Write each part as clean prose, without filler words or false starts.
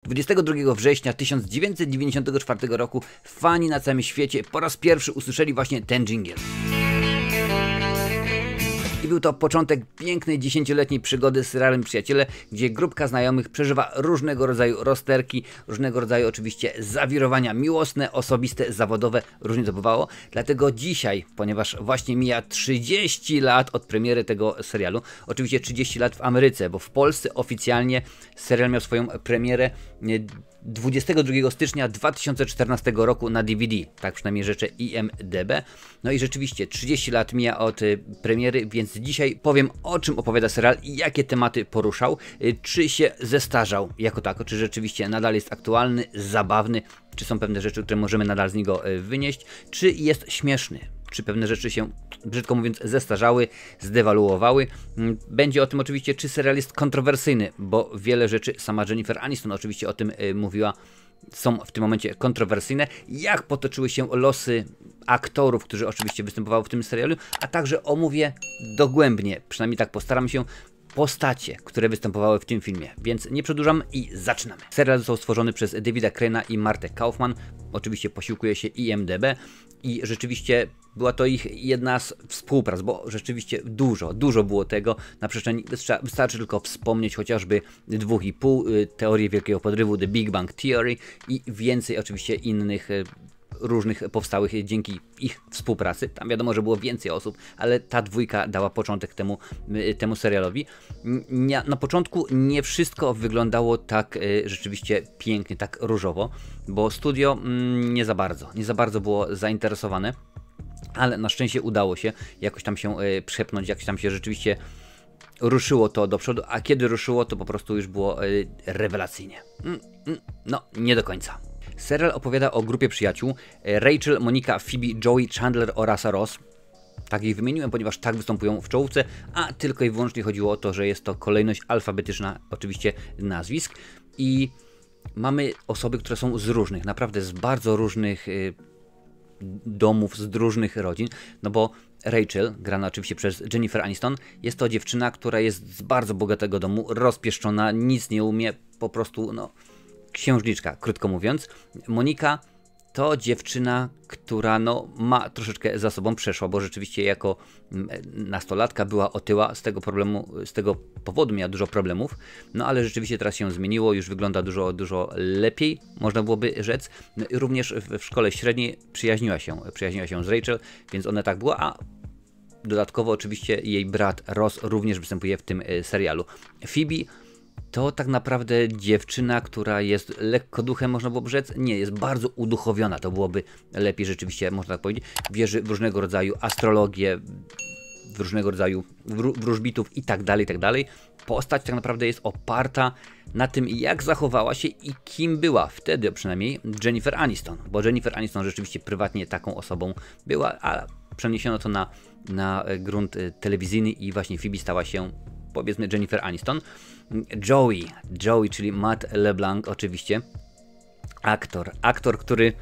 22 września 1994 roku fani na całym świecie po raz pierwszy usłyszeli właśnie ten dżingiel. I był to początek pięknej 10-letniej przygody z serialem Przyjaciele, gdzie grupka znajomych przeżywa różnego rodzaju rozterki, różnego rodzaju oczywiście zawirowania miłosne, osobiste, zawodowe, różnie to bywało. Dlatego dzisiaj, ponieważ właśnie mija 30 lat od premiery tego serialu, oczywiście 30 lat w Ameryce, bo w Polsce oficjalnie serial miał swoją premierę 22 stycznia 2014 roku na DVD, tak przynajmniej rzeczy IMDb. No i rzeczywiście 30 lat mija od premiery, więc dzisiaj powiem, o czym opowiada serial i jakie tematy poruszał, czy się zestarzał jako tako, czy rzeczywiście nadal jest aktualny, zabawny, czy są pewne rzeczy, które możemy nadal z niego wynieść, czy jest śmieszny, czy pewne rzeczy się, brzydko mówiąc, zestarzały, zdewaluowały. Będzie o tym oczywiście, czy serial jest kontrowersyjny, bo wiele rzeczy, sama Jennifer Aniston oczywiście o tym mówiła, są w tym momencie kontrowersyjne. Jak potoczyły się losy aktorów, którzy oczywiście występowali w tym serialu, a także omówię dogłębnie, przynajmniej tak postaram się, postacie, które występowały w tym filmie. Więc nie przedłużam i zaczynamy. Serial został stworzony przez Davida Crana i Martę Kaufman. Oczywiście posiłkuje się IMDb i rzeczywiście była to ich jedna z współprac, bo rzeczywiście dużo było tego na przestrzeni. Wystarczy tylko wspomnieć chociażby 2,5, teorię Wielkiego Podrywu, The Big Bang Theory i więcej oczywiście innych różnych powstałych dzięki ich współpracy. Tam wiadomo, że było więcej osób, ale ta dwójka dała początek temu serialowi. Na początku nie wszystko wyglądało tak rzeczywiście pięknie, tak różowo, bo studio nie za bardzo było zainteresowane, ale na szczęście udało się jakoś tam się przepnąć, jakoś tam się rzeczywiście ruszyło to do przodu, a kiedy ruszyło, to po prostu już było rewelacyjnie. No, nie do końca. Serial opowiada o grupie przyjaciół Rachel, Monika, Phoebe, Joey, Chandler oraz Ross. Tak ich wymieniłem, ponieważ tak występują w czołówce, a tylko i wyłącznie chodziło o to, że jest to kolejność alfabetyczna oczywiście nazwisk i mamy osoby, które są z różnych, naprawdę z bardzo różnych domów, z różnych rodzin, no bo Rachel, grana oczywiście przez Jennifer Aniston, jest to dziewczyna, która jest z bardzo bogatego domu, rozpieszczona, nic nie umie, po prostu no księżniczka, krótko mówiąc. Monika to dziewczyna, która no, ma troszeczkę za sobą przeszła, bo rzeczywiście jako nastolatka była otyła, z tego powodu miała dużo problemów, no ale rzeczywiście teraz się zmieniło, już wygląda dużo lepiej, można byłoby rzec. No, i również w szkole średniej przyjaźniła się z Rachel, więc ona tak była, a dodatkowo oczywiście jej brat Ross również występuje w tym serialu. Phoebe to tak naprawdę dziewczyna, która jest lekko duchem, można byłoby rzec. Nie, jest bardzo uduchowiona, to byłoby lepiej rzeczywiście, można tak powiedzieć. Wierzy w różnego rodzaju astrologię, w różnego rodzaju wróżbitów i tak dalej. Postać tak naprawdę jest oparta na tym, jak zachowała się i kim była wtedy przynajmniej Jennifer Aniston. Bo Jennifer Aniston rzeczywiście prywatnie taką osobą była, a przeniesiono to na grunt telewizyjny i właśnie Phoebe stała się, powiedzmy, Jennifer Aniston. Joey, czyli Matt LeBlanc oczywiście, aktor, który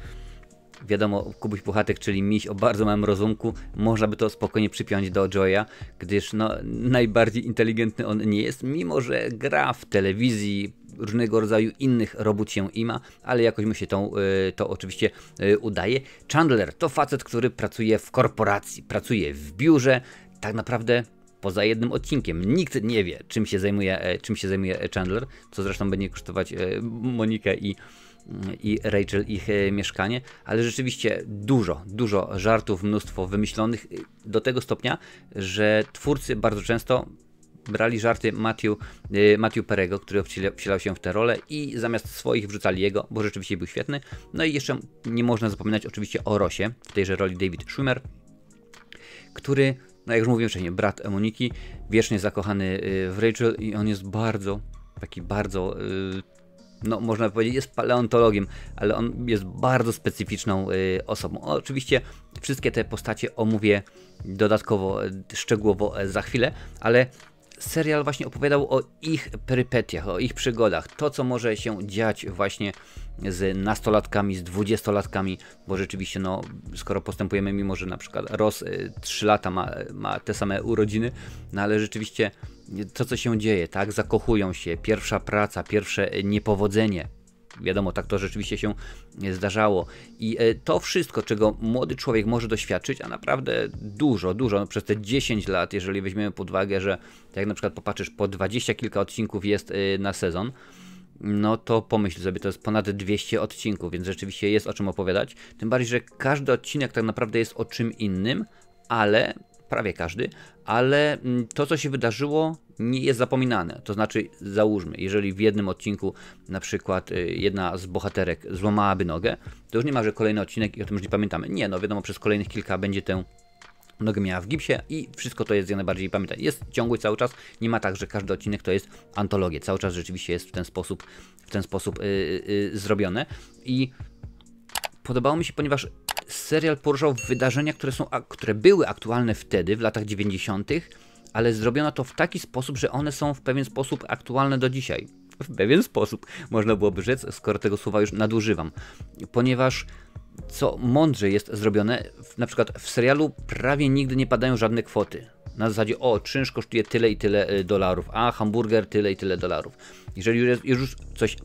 wiadomo, Kubuś Puchatek, czyli miś o bardzo małym rozumku, można by to spokojnie przypiąć do Joeya, gdyż no, najbardziej inteligentny on nie jest, mimo że gra w telewizji, różnego rodzaju innych robót się ima, ale jakoś mu się to oczywiście udaje. Chandler to facet, który pracuje w korporacji, pracuje w biurze, tak naprawdę poza jednym odcinkiem. Nikt nie wie, czym się zajmuje Chandler, co zresztą będzie kosztować Monikę i Rachel ich mieszkanie, ale rzeczywiście dużo żartów, mnóstwo wymyślonych do tego stopnia, że twórcy bardzo często brali żarty Matthew Perry'ego, który wcielał się w tę rolę i zamiast swoich wrzucali jego, bo rzeczywiście był świetny. No i jeszcze nie można zapominać oczywiście o Rossie, w tejże roli David Schwimmer, który, no jak już mówiłem wcześniej, brat Moniki, wiecznie zakochany w Rachel i on jest bardzo, no można powiedzieć, jest paleontologiem, ale on jest bardzo specyficzną osobą. Oczywiście wszystkie te postacie omówię dodatkowo, szczegółowo za chwilę, ale serial właśnie opowiadał o ich perypetiach, o ich przygodach, to co może się dziać właśnie z nastolatkami, z 20-latkami, bo rzeczywiście no, skoro postępujemy, mimo że na przykład Ross 3 lata ma te same urodziny, no ale rzeczywiście to co się dzieje, tak, zakochują się, pierwsza praca, pierwsze niepowodzenie, wiadomo, tak to rzeczywiście się zdarzało. I to wszystko, czego młody człowiek może doświadczyć, a naprawdę dużo, no, przez te 10 lat, jeżeli weźmiemy pod uwagę, że jak na przykład popatrzysz, po 20 kilka odcinków jest na sezon, no to pomyśl sobie, to jest ponad 200 odcinków, więc rzeczywiście jest o czym opowiadać. Tym bardziej, że każdy odcinek tak naprawdę jest o czym innym, ale prawie każdy, ale to, co się wydarzyło, nie jest zapominane. To znaczy, załóżmy, jeżeli w jednym odcinku na przykład jedna z bohaterek złamałaby nogę, to już nie ma, że kolejny odcinek i o tym już nie pamiętamy. Nie, no wiadomo, przez kolejnych kilka będzie tę nogę miała w gipsie i wszystko to jest jak najbardziej pamiętać. Jest ciągły cały czas, nie ma tak, że każdy odcinek to jest antologia. Cały czas rzeczywiście jest w ten sposób zrobione i podobało mi się, ponieważ serial poruszał wydarzenia, które były aktualne wtedy, w latach 90., ale zrobiono to w taki sposób, że one są w pewien sposób aktualne do dzisiaj. W pewien sposób, można byłoby rzec, skoro tego słowa już nadużywam. Ponieważ co mądrze jest zrobione, na przykład w serialu prawie nigdy nie padają żadne kwoty. Na zasadzie, o, czynsz kosztuje tyle i tyle dolarów, a hamburger tyle i tyle dolarów. Jeżeli jest już coś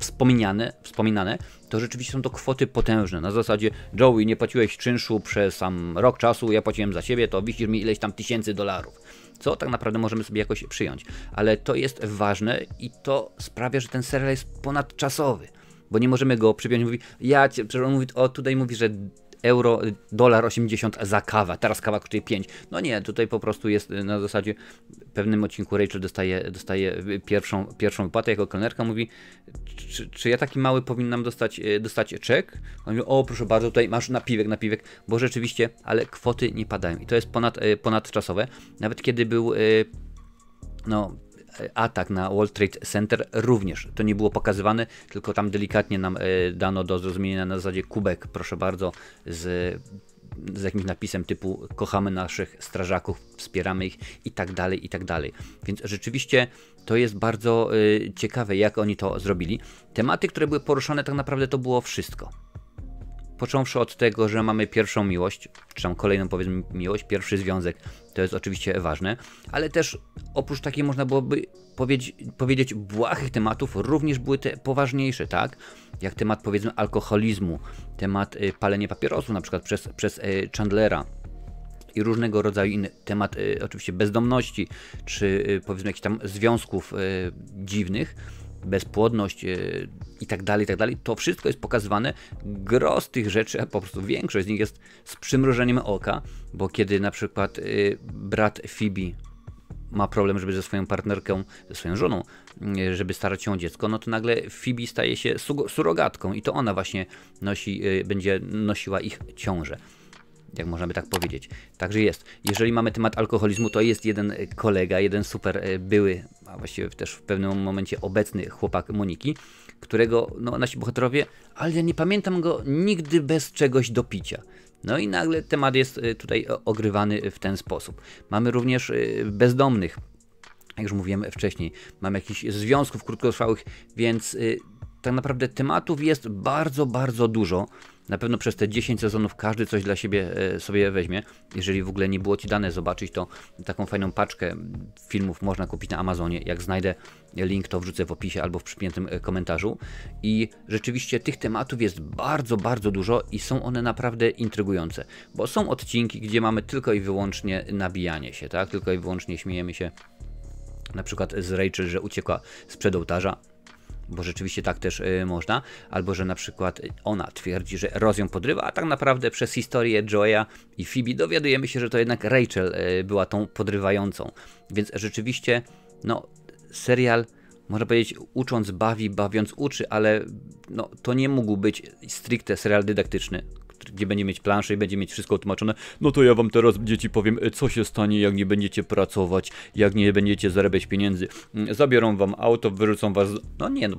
wspominane, to rzeczywiście są to kwoty potężne. Na zasadzie, Joey, nie płaciłeś czynszu przez sam rok czasu, ja płaciłem za siebie, to wisisz mi ileś tam tysięcy dolarów. Co tak naprawdę możemy sobie jakoś przyjąć. Ale to jest ważne i to sprawia, że ten serial jest ponadczasowy. Bo nie możemy go przypiąć, tutaj mówi, że dolar 80 za kawę, teraz kawa kosztuje 5. No nie, tutaj po prostu jest na zasadzie, w pewnym odcinku Rachel dostaje pierwszą wypłatę jako kelnerka, mówi, czy ja taki mały powinnam dostać czek? On mówi, o proszę bardzo, tutaj masz napiwek, bo rzeczywiście, ale kwoty nie padają i to jest ponadczasowe. Nawet kiedy był atak na World Trade Center, również to nie było pokazywane, tylko tam delikatnie nam dano do zrozumienia na zasadzie kubek, proszę bardzo, z jakimś napisem typu kochamy naszych strażaków, wspieramy ich i tak dalej. Więc rzeczywiście to jest bardzo ciekawe, jak oni to zrobili. Tematy, które były poruszane, tak naprawdę to było wszystko. Począwszy od tego, że mamy pierwszą miłość, czy tam kolejną powiedzmy miłość, pierwszy związek, to jest oczywiście ważne, ale też oprócz takiej można byłoby powiedzieć błahych tematów, również były te poważniejsze, tak? Jak temat powiedzmy alkoholizmu, temat palenia papierosów na przykład przez Chandlera i różnego rodzaju inny temat oczywiście bezdomności, czy powiedzmy jakichś tam związków dziwnych, bezpłodność i tak dalej, to wszystko jest pokazywane. Gro z tych rzeczy, a po prostu większość z nich jest z przymrużeniem oka, bo kiedy na przykład brat Phoebe ma problem, żeby ze swoją partnerką, ze swoją żoną, żeby starać się o dziecko, no to nagle Phoebe staje się surogatką i to ona właśnie będzie nosiła ich ciążę. Jak można by tak powiedzieć. Także jest. Jeżeli mamy temat alkoholizmu, to jest jeden kolega, jeden super były, a właściwie też w pewnym momencie obecny chłopak Moniki, którego nasi bohaterowie, ale ja nie pamiętam go nigdy bez czegoś do picia. No i nagle temat jest tutaj ogrywany w ten sposób. Mamy również bezdomnych, jak już mówiłem wcześniej. Mamy jakichś związków krótkotrwałych, więc tak naprawdę tematów jest bardzo, bardzo dużo. Na pewno przez te 10 sezonów każdy coś dla siebie sobie weźmie. Jeżeli w ogóle nie było Ci dane zobaczyć, to taką fajną paczkę filmów można kupić na Amazonie. Jak znajdę link, to wrzucę w opisie albo w przypiętym komentarzu. I rzeczywiście tych tematów jest bardzo, bardzo dużo i są one naprawdę intrygujące. Bo są odcinki, gdzie mamy tylko i wyłącznie nabijanie się, tak? Tylko i wyłącznie śmiejemy się na przykład z Rachel, że uciekła sprzed ołtarza. Bo rzeczywiście tak też można, albo że na przykład ona twierdzi, że Roz ją podrywa, a tak naprawdę przez historię Joeya i Phoebe dowiadujemy się, że to jednak Rachel była tą podrywającą. Więc rzeczywiście, serial, można powiedzieć, ucząc bawiąc uczy, ale to nie mógł być stricte serial dydaktyczny, gdzie będzie mieć planszę i będzie mieć wszystko tłumaczone. No to ja wam teraz, dzieci, powiem, co się stanie, jak nie będziecie pracować, jak nie będziecie zarabiać pieniędzy. Zabiorą wam auto, wyrzucą was.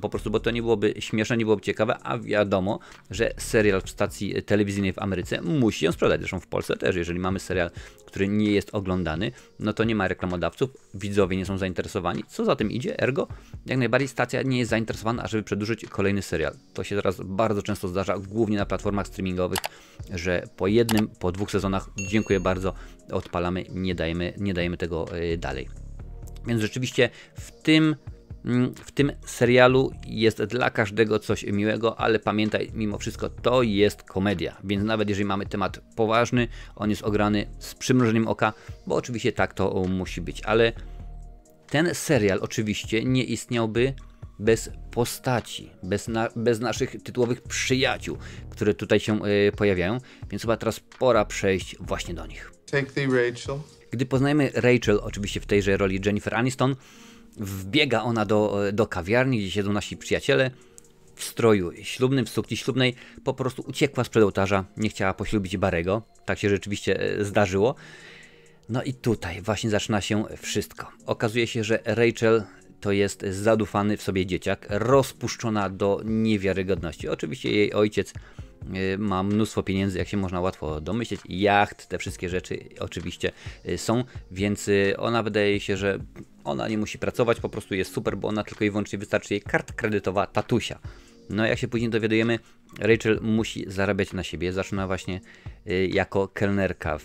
Po prostu, bo to nie byłoby śmieszne, nie byłoby ciekawe, a wiadomo, że serial w stacji telewizyjnej w Ameryce musi ją sprzedać. Zresztą w Polsce też, jeżeli mamy serial, który nie jest oglądany, no to nie ma reklamodawców, widzowie nie są zainteresowani. Co za tym idzie? Ergo, jak najbardziej stacja nie jest zainteresowana, ażeby przedłużyć kolejny serial. To się teraz bardzo często zdarza, głównie na platformach streamingowych, że po jednym, po 2 sezonach dziękuję bardzo, odpalamy, nie dajemy tego dalej. Więc rzeczywiście w tym w tym serialu jest dla każdego coś miłego, ale pamiętaj, mimo wszystko to jest komedia, więc nawet jeżeli mamy temat poważny, on jest ograny z przymrużeniem oka, bo oczywiście tak to musi być, ale ten serial oczywiście nie istniałby bez postaci, bez naszych tytułowych przyjaciół, które tutaj się pojawiają, więc chyba teraz pora przejść właśnie do nich. Take thee, Rachel. Gdy poznajemy Rachel, oczywiście w tejże roli Jennifer Aniston, wbiega ona do kawiarni, gdzie siedzą nasi przyjaciele, w stroju ślubnym, w sukni ślubnej, po prostu uciekła sprzed ołtarza, nie chciała poślubić Barry'ego, tak się rzeczywiście zdarzyło. No i tutaj właśnie zaczyna się wszystko. Okazuje się, że Rachel to jest zadufany w sobie dzieciak, rozpuszczona do niewiarygodności. Oczywiście jej ojciec ma mnóstwo pieniędzy, jak się można łatwo domyśleć, jacht, te wszystkie rzeczy oczywiście są, więc ona wydaje się, że ona nie musi pracować, po prostu jest super, bo ona tylko i wyłącznie wystarczy jej karta kredytowa tatusia. No jak się później dowiadujemy, Rachel musi zarabiać na siebie, zaczyna właśnie jako kelnerka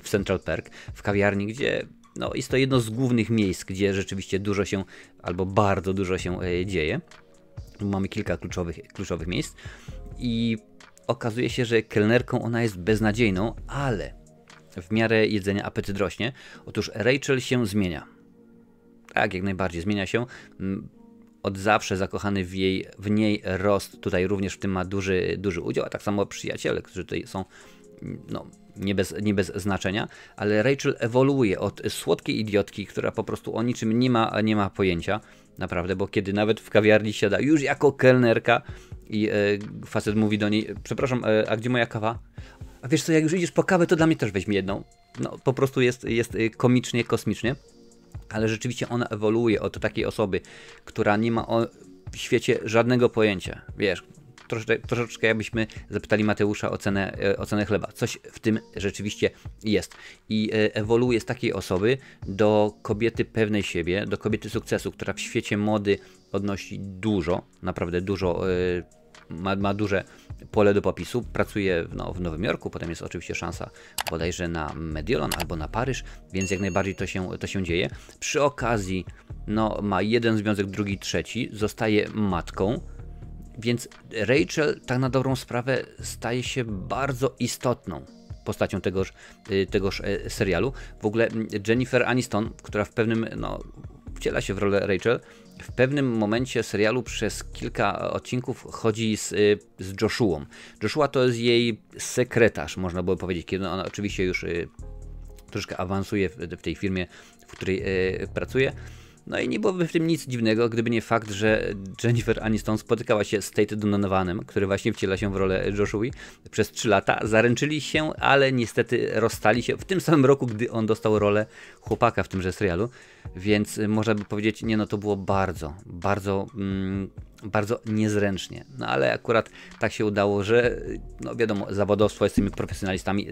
w Central Perk, w kawiarni, gdzie no, jest to jedno z głównych miejsc, gdzie rzeczywiście dużo się, albo bardzo dużo się dzieje. Mamy kilka kluczowych miejsc i okazuje się, że kelnerką ona jest beznadziejną, ale w miarę jedzenia apetyt rośnie. Otóż Rachel się zmienia. Tak, jak najbardziej zmienia się. Od zawsze zakochany w niej Rost tutaj również w tym ma duży udział, a tak samo przyjaciele, którzy tutaj są no, nie bez znaczenia, ale Rachel ewoluuje od słodkiej idiotki, która po prostu o niczym nie ma pojęcia, naprawdę, bo kiedy nawet w kawiarni siada już jako kelnerka i facet mówi do niej, przepraszam, a gdzie moja kawa? A wiesz co, jak już idziesz po kawę, to dla mnie też weź mi jedną. No po prostu jest komicznie, kosmicznie. Ale rzeczywiście ona ewoluuje od takiej osoby, która nie ma o świecie żadnego pojęcia. Wiesz, troszeczkę jakbyśmy zapytali Mateusza o cenę chleba. Coś w tym rzeczywiście jest. I ewoluuje z takiej osoby do kobiety pewnej siebie, do kobiety sukcesu, która w świecie mody odnosi dużo, naprawdę dużo, ma duże pole do popisu. Pracuje w Nowym Jorku, potem jest oczywiście szansa bodajże na Mediolan albo na Paryż, więc jak najbardziej to się dzieje. Przy okazji ma jeden związek, drugi, trzeci, zostaje matką, więc Rachel tak na dobrą sprawę staje się bardzo istotną postacią tegoż serialu. W ogóle Jennifer Aniston, która w pewnym, wciela się w rolę Rachel, w pewnym momencie serialu przez kilka odcinków chodzi z Joshuą. Joshua to jest jej sekretarz, można było powiedzieć, kiedy ona oczywiście już troszkę awansuje w tej firmie, w której pracuje. No i nie byłoby w tym nic dziwnego, gdyby nie fakt, że Jennifer Aniston spotykała się z Tate Donovanem, który właśnie wciela się w rolę Joshui przez 3 lata. Zaręczyli się, ale niestety rozstali się w tym samym roku, gdy on dostał rolę chłopaka w tymże serialu. Więc można by powiedzieć, to było bardzo niezręcznie. No ale akurat tak się udało, że wiadomo, zawodowstwo z tymi profesjonalistami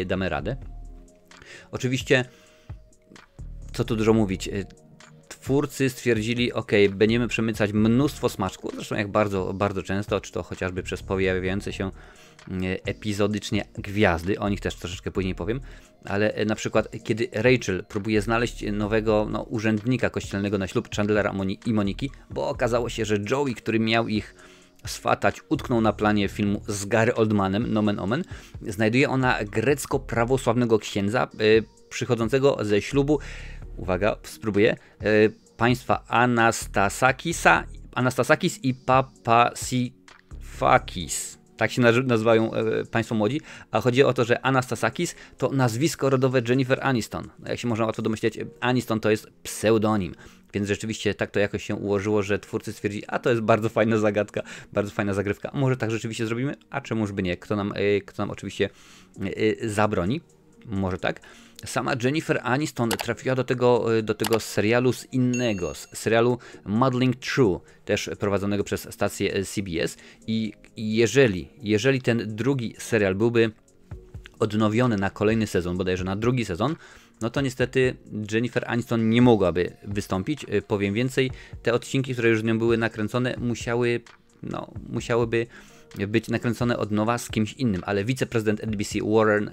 damy radę. Oczywiście, co tu dużo mówić, twórcy stwierdzili, ok, będziemy przemycać mnóstwo smaczków, zresztą jak bardzo często, czy to chociażby przez pojawiające się epizodycznie gwiazdy, o nich też troszeczkę później powiem, ale na przykład kiedy Rachel próbuje znaleźć nowego urzędnika kościelnego na ślub Chandlera i Moniki, bo okazało się, że Joey, który miał ich swatać, utknął na planie filmu z Gary Oldmanem, nomen omen, znajduje ona grecko-prawosławnego księdza przychodzącego ze ślubu, uwaga, spróbuję, państwa Anastasakis i Papasifakis. Tak się nazywają państwo młodzi, a chodzi o to, że Anastasakis to nazwisko rodowe Jennifer Aniston. Jak się można łatwo domyśleć, Aniston to jest pseudonim, więc rzeczywiście tak to jakoś się ułożyło, że twórcy stwierdzili, a to jest bardzo fajna zagadka, bardzo fajna zagrywka, może tak rzeczywiście zrobimy, a czemuż by nie, kto nam oczywiście zabroni, może tak. Sama Jennifer Aniston trafiła do tego serialu z serialu Muddling Through, też prowadzonego przez stację CBS i jeżeli ten drugi serial byłby odnowiony na kolejny sezon, bodajże na drugi sezon, no to niestety Jennifer Aniston nie mogłaby wystąpić. Powiem więcej, te odcinki, które już z nią były nakręcone, musiałyby być nakręcone od nowa z kimś innym, ale wiceprezydent NBC Warren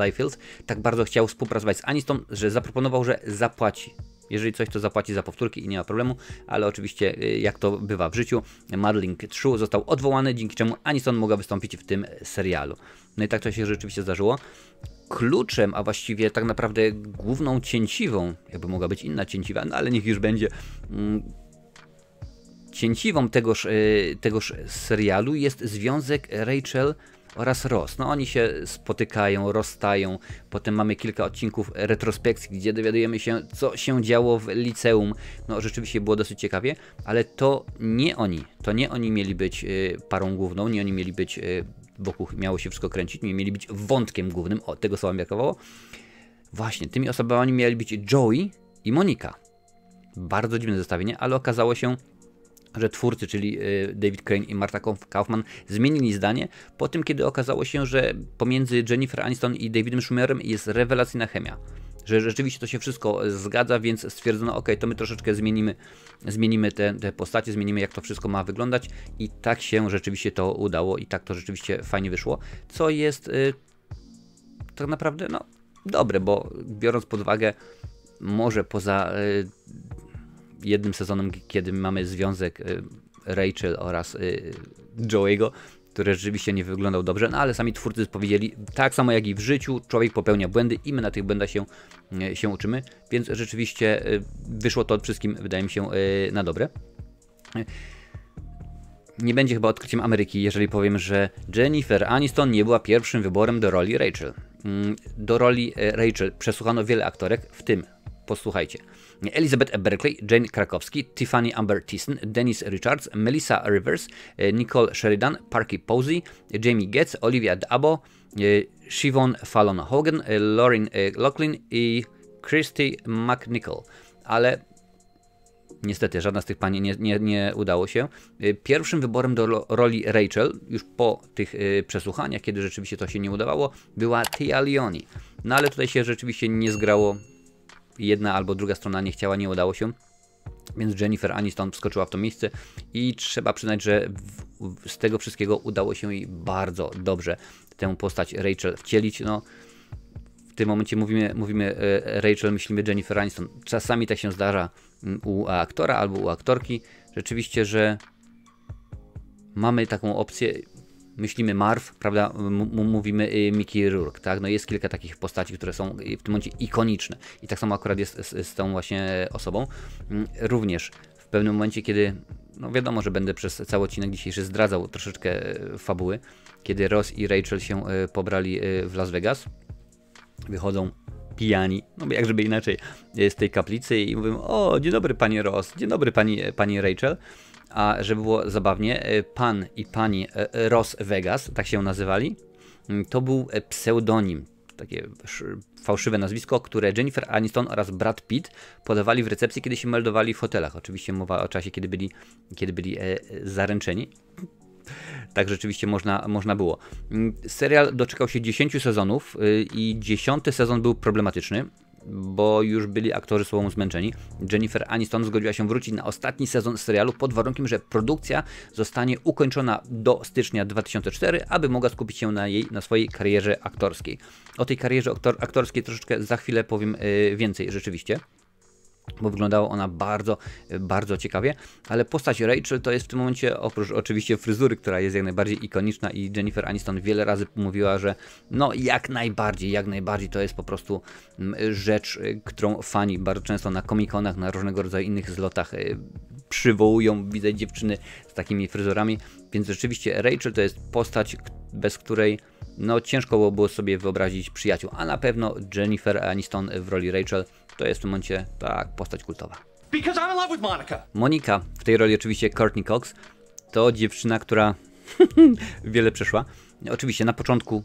Liefeld tak bardzo chciał współpracować z Aniston, że zaproponował, że zapłaci Jeżeli coś, to zapłaci za powtórki i nie ma problemu, ale oczywiście, jak to bywa w życiu, Modeling True został odwołany, dzięki czemu Aniston mogła wystąpić w tym serialu. No i tak to się rzeczywiście zdarzyło. Kluczem, a właściwie tak naprawdę główną cięciwą, jakby mogła być inna cięciwa, no ale niech już będzie, cięciwą tegoż serialu jest związek Rachel oraz Ross. No oni się spotykają, rozstają, potem mamy kilka odcinków retrospekcji, gdzie dowiadujemy się, co się działo w liceum. No rzeczywiście było dosyć ciekawie, ale to nie oni mieli być parą główną, nie oni mieli być, wokół miało się wszystko kręcić, nie mieli być wątkiem głównym, o, tego słowa mi brakowało. Właśnie, tymi osobami mieli być Joey i Monika. Bardzo dziwne zestawienie, ale okazało się, że twórcy, czyli David Crane i Marta Kaufman, zmienili zdanie po tym, kiedy okazało się, że pomiędzy Jennifer Aniston i Davidem Schumerem jest rewelacyjna chemia. Że rzeczywiście to się wszystko zgadza, więc stwierdzono, ok, to my troszeczkę zmienimy te postacie, zmienimy, jak to wszystko ma wyglądać, i tak się rzeczywiście to udało i tak to rzeczywiście fajnie wyszło, co jest tak naprawdę no, dobre, bo biorąc pod uwagę, może poza jednym sezonem, kiedy mamy związek Rachel oraz Joey'ego, który rzeczywiście nie wyglądał dobrze, no ale sami twórcy powiedzieli, tak samo jak i w życiu, człowiek popełnia błędy i my na tych błędach się uczymy, więc rzeczywiście wyszło to wszystkim, wydaje mi się, na dobre. Nie będzie chyba odkryciem Ameryki, jeżeli powiem, że Jennifer Aniston nie była pierwszym wyborem do roli Rachel. Do roli Rachel przesłuchano wiele aktorek, w tym, posłuchajcie, Elizabeth Berkley, Jane Krakowski, Tiffany Amber Thiessen, Dennis Richards, Melissa Rivers, Nicole Sheridan, Parky Posey, Jamie Getz, Olivia d'Abo, Siobhan Fallon Hogan, Lauren Loughlin i Christy McNichol. Ale niestety żadna z tych pani nie udało się. Pierwszym wyborem do roli Rachel, już po tych przesłuchaniach, kiedy rzeczywiście to się nie udawało, była Téa Leoni. No ale tutaj się rzeczywiście nie zgrało. Jedna albo druga strona nie chciała, nie udało się, więc Jennifer Aniston wskoczyła w to miejsce i trzeba przyznać, że z tego wszystkiego udało się jej bardzo dobrze tę postać Rachel wcielić. No, w tym momencie mówimy Rachel, myślimy Jennifer Aniston. Czasami tak się zdarza u aktora albo u aktorki, rzeczywiście, że mamy taką opcję. Myślimy Marv, prawda, mówimy Mickey Rourke, tak, no jest kilka takich postaci, które są w tym momencie ikoniczne i tak samo akurat jest z tą właśnie osobą. Również w pewnym momencie, kiedy, no wiadomo, że będę przez cały odcinek dzisiejszy zdradzał troszeczkę fabuły, kiedy Ross i Rachel się pobrali w Las Vegas, wychodzą pijani, no bo jak żeby inaczej, z tej kaplicy i mówią, o, dzień dobry panie Ross, dzień dobry pani Rachel. A żeby było zabawnie, pan i pani Ross Vegas, tak się nazywali, to był pseudonim, takie fałszywe nazwisko, które Jennifer Aniston oraz Brad Pitt podawali w recepcji, kiedy się meldowali w hotelach. Oczywiście mowa o czasie, kiedy byli zaręczeni. Tak rzeczywiście można było. Serial doczekał się 10 sezonów i 10. sezon był problematyczny, bo już byli aktorzy słową zmęczeni. Jennifer Aniston zgodziła się wrócić na ostatni sezon serialu pod warunkiem, że produkcja zostanie ukończona do stycznia 2004, aby mogła skupić się na swojej karierze aktorskiej. O tej karierze aktorskiej troszeczkę za chwilę powiem więcej rzeczywiście, bo wyglądała ona bardzo, bardzo ciekawie, ale postać Rachel to jest w tym momencie, oprócz oczywiście fryzury, która jest jak najbardziej ikoniczna i Jennifer Aniston wiele razy mówiła, że no jak najbardziej to jest po prostu rzecz, którą fani bardzo często na Comic-Conach, na różnego rodzaju innych zlotach przywołują, widzę dziewczyny z takimi fryzurami, więc rzeczywiście Rachel to jest postać, bez której no ciężko było sobie wyobrazić przyjaciół, a na pewno Jennifer Aniston w roli Rachel to jest w tym momencie tak postać kultowa. Because I'm in love with Monica. Monika, w tej roli oczywiście Courtney Cox, to dziewczyna, która wiele przeszła. Oczywiście na początku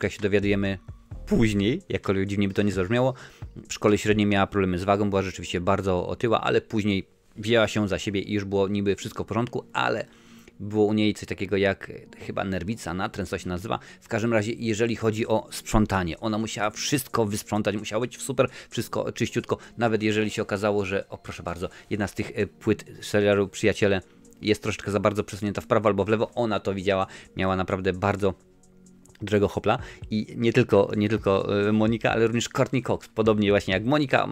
jak się dowiadujemy później, jakkolwiek dziwnie by to nie zabrzmiało, w szkole średniej miała problemy z wagą, była rzeczywiście bardzo otyła, ale później wzięła się za siebie i już było niby wszystko w porządku, ale było u niej coś takiego jak chyba nerwica, natręt, to się nazywa. W każdym razie, jeżeli chodzi o sprzątanie, ona musiała wszystko wysprzątać, musiało być super, wszystko czyściutko, nawet jeżeli się okazało, że, o proszę bardzo, jedna z tych płyt serialu Przyjaciele jest troszeczkę za bardzo przesunięta w prawo albo w lewo, ona to widziała, miała naprawdę bardzo dużego hopla i nie tylko Monika, ale również Courtney Cox, podobnie właśnie jak Monika,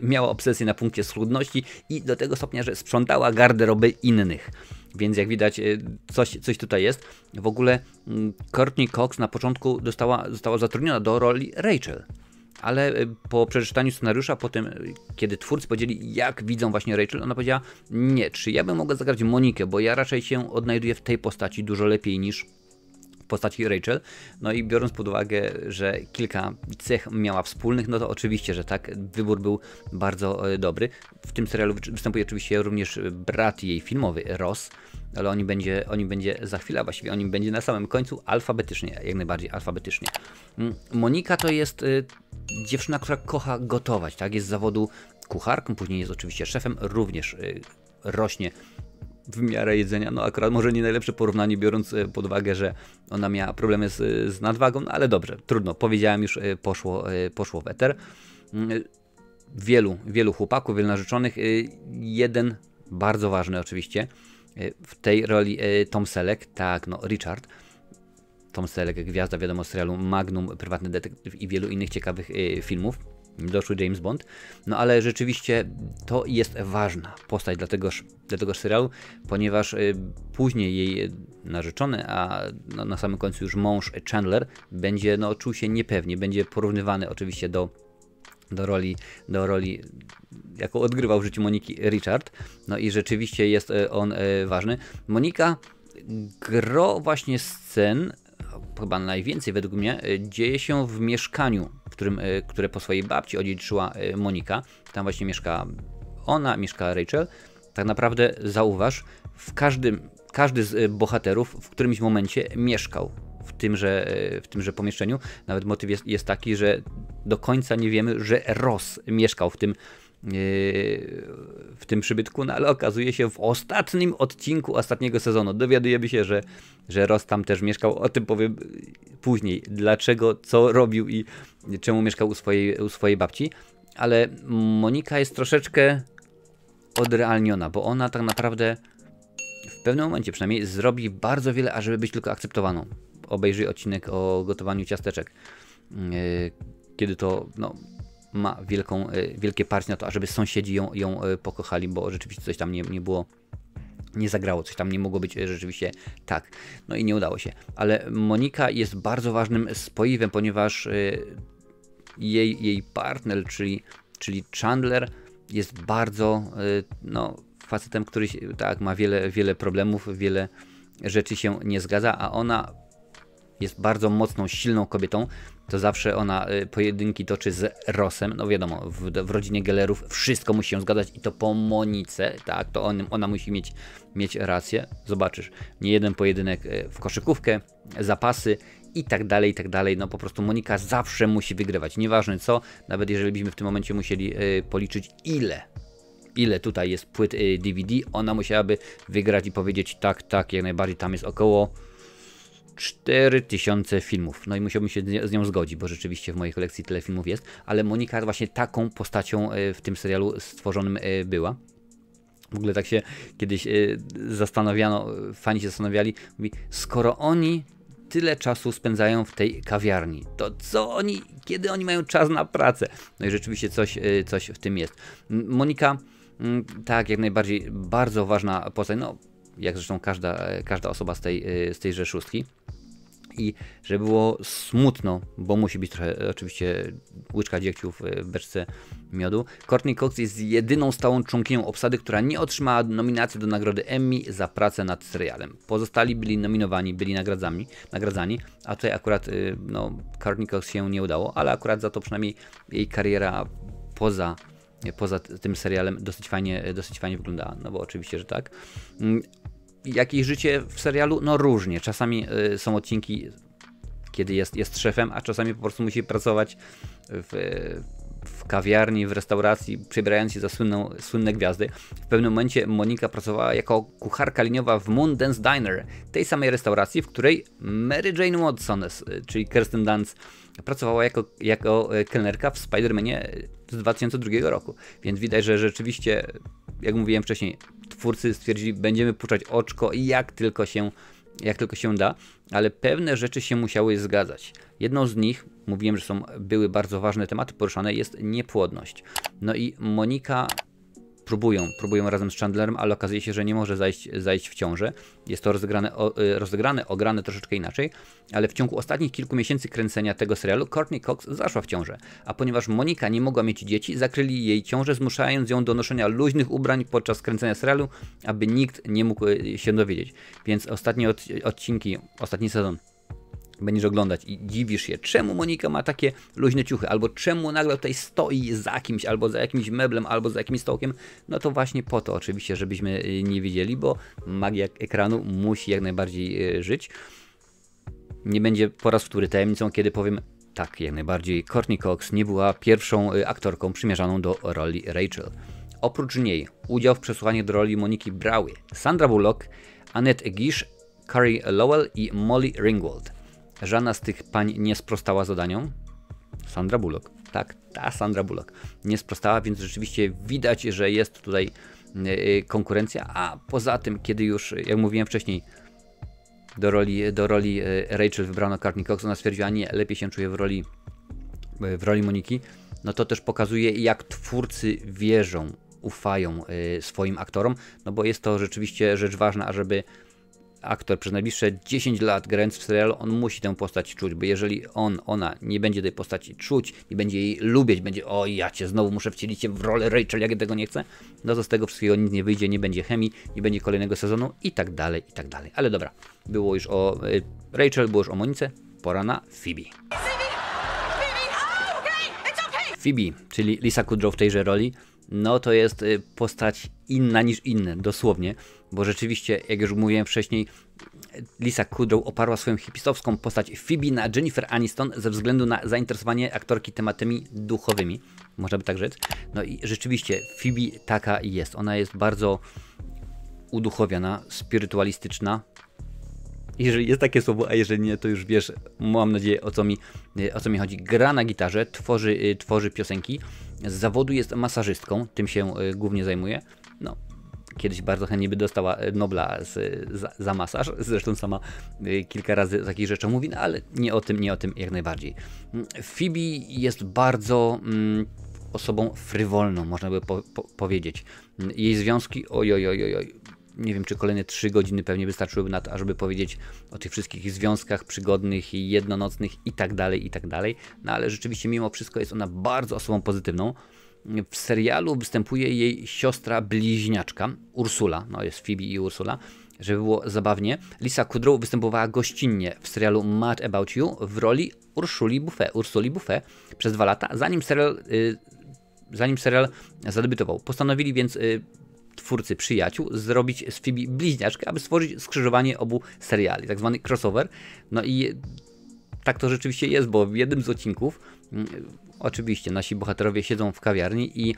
miała obsesję na punkcie schludności i do tego stopnia, że sprzątała garderoby innych. Więc jak widać, coś tutaj jest. W ogóle Courtney Cox na początku została zatrudniona do roli Rachel. Ale po przeczytaniu scenariusza, potem kiedy twórcy powiedzieli, jak widzą właśnie Rachel, ona powiedziała, nie, czy ja bym mogła zagrać Monikę, bo ja raczej się odnajduję w tej postaci dużo lepiej niż w postaci Rachel. No i biorąc pod uwagę, że kilka cech miała wspólnych, no to oczywiście, że tak, wybór był bardzo dobry. W tym serialu występuje oczywiście również brat jej filmowy, Ross, ale oni będzie za chwilę, a właściwie oni będzie na samym końcu alfabetycznie, jak najbardziej alfabetycznie. Monika to jest dziewczyna, która kocha gotować, tak? Jest z zawodu kucharką, później jest oczywiście szefem, również rośnie w miarę jedzenia, no akurat może nie najlepsze porównanie, biorąc pod uwagę, że ona miała problemy z nadwagą, no ale dobrze, trudno, powiedziałem już, poszło w eter. Wielu chłopaków, wielu narzeczonych, jeden bardzo ważny oczywiście, w tej roli Tom Selleck, tak, no Richard. Tom Selleck, gwiazda, wiadomo, serialu Magnum, Prywatny Detektyw i wielu innych ciekawych filmów. Doszły James Bond. No ale rzeczywiście to jest ważna postać dla tegoż serialu, ponieważ później jej narzeczony, a no, na samym końcu już mąż Chandler będzie czuł się niepewnie, będzie porównywany oczywiście do roli, jaką odgrywał w życiu Moniki Richard. No i rzeczywiście jest on ważny. Monika gro właśnie scen, chyba najwięcej według mnie, dzieje się w mieszkaniu, które po swojej babci odziedziczyła Monika. Tam właśnie mieszka Rachel. Tak naprawdę zauważ, każdy z bohaterów w którymś momencie mieszkał w tymże pomieszczeniu. Nawet motyw jest taki, że do końca nie wiemy, że Ross mieszkał w tym przybytku, no ale okazuje się w ostatnim odcinku ostatniego sezonu dowiadujemy się, że Ross tam też mieszkał. O tym powiem później, dlaczego, co robił i czemu mieszkał u swojej babci. Ale Monika jest troszeczkę odrealniona, bo ona tak naprawdę w pewnym momencie przynajmniej zrobi bardzo wiele, ażeby być tylko akceptowaną. Obejrzyj odcinek o gotowaniu ciasteczek, kiedy to ma wielkie parcie na to, ażeby sąsiedzi ją pokochali, bo rzeczywiście coś tam nie było, nie zagrało, coś tam nie mogło być rzeczywiście tak. No i nie udało się. Ale Monika jest bardzo ważnym spoiwem, ponieważ jej partner, czyli Chandler, jest bardzo facetem, który tak ma wiele problemów, wiele rzeczy się nie zgadza, a ona jest bardzo mocną, silną kobietą. To zawsze ona pojedynki toczy z Rossem. No wiadomo, w rodzinie Gellerów wszystko musi się zgadzać i to po Monice, tak, to ona musi mieć rację. Zobaczysz, nie jeden pojedynek w koszykówkę, zapasy i tak dalej. No po prostu Monika zawsze musi wygrywać. Nieważne co, nawet jeżeli byśmy w tym momencie musieli policzyć ile tutaj jest płyt DVD, ona musiałaby wygrać i powiedzieć tak, jak najbardziej. Tam jest około 4000 filmów. No i musiałbym się z nią zgodzić, bo rzeczywiście w mojej kolekcji tyle filmów jest, ale Monika właśnie taką postacią w tym serialu stworzonym była. W ogóle tak się kiedyś fani się zastanawiali, mówi, skoro oni tyle czasu spędzają w tej kawiarni, to kiedy oni mają czas na pracę? No i rzeczywiście coś w tym jest. Monika, tak, jak najbardziej bardzo ważna postać, jak zresztą każda osoba z tejże szóstki. I żeby było smutno, bo musi być trochę oczywiście łyczka dziegciu w beczce miodu, Courtney Cox jest jedyną stałą członkinią obsady, która nie otrzymała nominacji do nagrody Emmy za pracę nad serialem. Pozostali byli nominowani, byli nagradzani, a tutaj akurat Courtney Cox się nie udało, ale akurat za to przynajmniej jej kariera poza tym serialem dosyć fajnie wyglądała, no bo oczywiście, że tak. Jakieś życie w serialu? No różnie. Czasami są odcinki, kiedy jest szefem, a czasami po prostu musi pracować w kawiarni, w restauracji, przebierając się za słynne gwiazdy. W pewnym momencie Monika pracowała jako kucharka liniowa w Moondance Diner, tej samej restauracji, w której Mary Jane Watson, czyli Kirsten Dunst, pracowała jako kelnerka w Spider-Manie z 2002 roku. Więc widać, że rzeczywiście, jak mówiłem wcześniej, twórcy stwierdzili, będziemy puszczać oczko jak tylko się jak tylko się da, ale pewne rzeczy się musiały zgadzać. Jedną z nich, mówiłem, że były bardzo ważne tematy poruszane, jest niepłodność. No i Monika próbują razem z Chandlerem, ale okazuje się, że nie może zajść w ciążę. Jest to ograne troszeczkę inaczej, ale w ciągu ostatnich kilku miesięcy kręcenia tego serialu Courtney Cox zaszła w ciążę. A ponieważ Monika nie mogła mieć dzieci, zakryli jej ciążę, zmuszając ją do noszenia luźnych ubrań podczas kręcenia serialu, aby nikt nie mógł się dowiedzieć. Więc ostatni sezon będziesz oglądać i dziwisz się, czemu Monika ma takie luźne ciuchy, albo czemu nagle tutaj stoi za kimś, albo za jakimś meblem, albo za jakimś stołkiem. No to właśnie po to oczywiście, żebyśmy nie wiedzieli, bo magia ekranu musi jak najbardziej żyć. Nie będzie po raz wtóry tajemnicą, kiedy powiem tak, jak najbardziej Courtney Cox nie była pierwszą aktorką przymierzaną do roli Rachel. Oprócz niej udział w przesłuchaniu do roli Moniki brały Sandra Bullock, Annette Gish, Carey Lowell i Molly Ringwald. Żadna z tych pań nie sprostała zadaniom. Sandra Bullock. Tak, ta Sandra Bullock nie sprostała, więc rzeczywiście widać, że jest tutaj konkurencja. A poza tym, kiedy już, jak mówiłem wcześniej, do roli Rachel wybrano Courtney Cox, ona stwierdziła, nie, lepiej się czuje w roli Moniki. No to też pokazuje, jak twórcy wierzą, ufają swoim aktorom, no bo jest to rzeczywiście rzecz ważna, ażeby aktor przez najbliższe 10 lat grając w serialu, on musi tę postać czuć, bo jeżeli ona nie będzie tej postaci czuć, nie będzie jej lubić, będzie o ja cię znowu muszę wcielić się w rolę Rachel, jak ja tego nie chcę, no to z tego wszystkiego nic nie wyjdzie, nie będzie chemii, nie będzie kolejnego sezonu i tak dalej, i tak dalej. Ale dobra, było już o Rachel, było już o Monice, pora na Phoebe. Phoebe, czyli Lisa Kudrow w tejże roli, no to jest postać inna niż inne, dosłownie, bo rzeczywiście, jak już mówiłem wcześniej, Lisa Kudrow oparła swoją hipistowską postać Phoebe na Jennifer Aniston ze względu na zainteresowanie aktorki tematami duchowymi, można by tak rzec. No i rzeczywiście Phoebe taka jest, ona jest bardzo uduchowiona, spirytualistyczna. Jeżeli jest takie słowo, a jeżeli nie, to już wiesz, mam nadzieję, o co mi chodzi. Gra na gitarze, tworzy piosenki, z zawodu jest masażystką, tym się głównie zajmuje. No, kiedyś bardzo chętnie by dostała Nobla za masaż, zresztą sama kilka razy takich rzeczy mówi, no ale nie o tym jak najbardziej. Phoebe jest bardzo osobą frywolną, można by powiedzieć. Jej związki, nie wiem, czy kolejne 3 godziny pewnie wystarczyłyby na to, ażeby powiedzieć o tych wszystkich związkach przygodnych i jednonocnych i tak dalej. No ale rzeczywiście mimo wszystko jest ona bardzo osobą pozytywną. W serialu występuje jej siostra bliźniaczka, Ursula, no jest Phoebe i Ursula. Żeby było zabawnie, Lisa Kudrow występowała gościnnie w serialu Mad About You w roli Ursuli Buffet przez 2 lata, zanim serial zadebiutował. Postanowili więc twórcy przyjaciół zrobić z Phoebe bliźniaczkę, aby stworzyć skrzyżowanie obu seriali, tak zwany crossover. No i tak to rzeczywiście jest, bo w jednym z odcinków oczywiście nasi bohaterowie siedzą w kawiarni i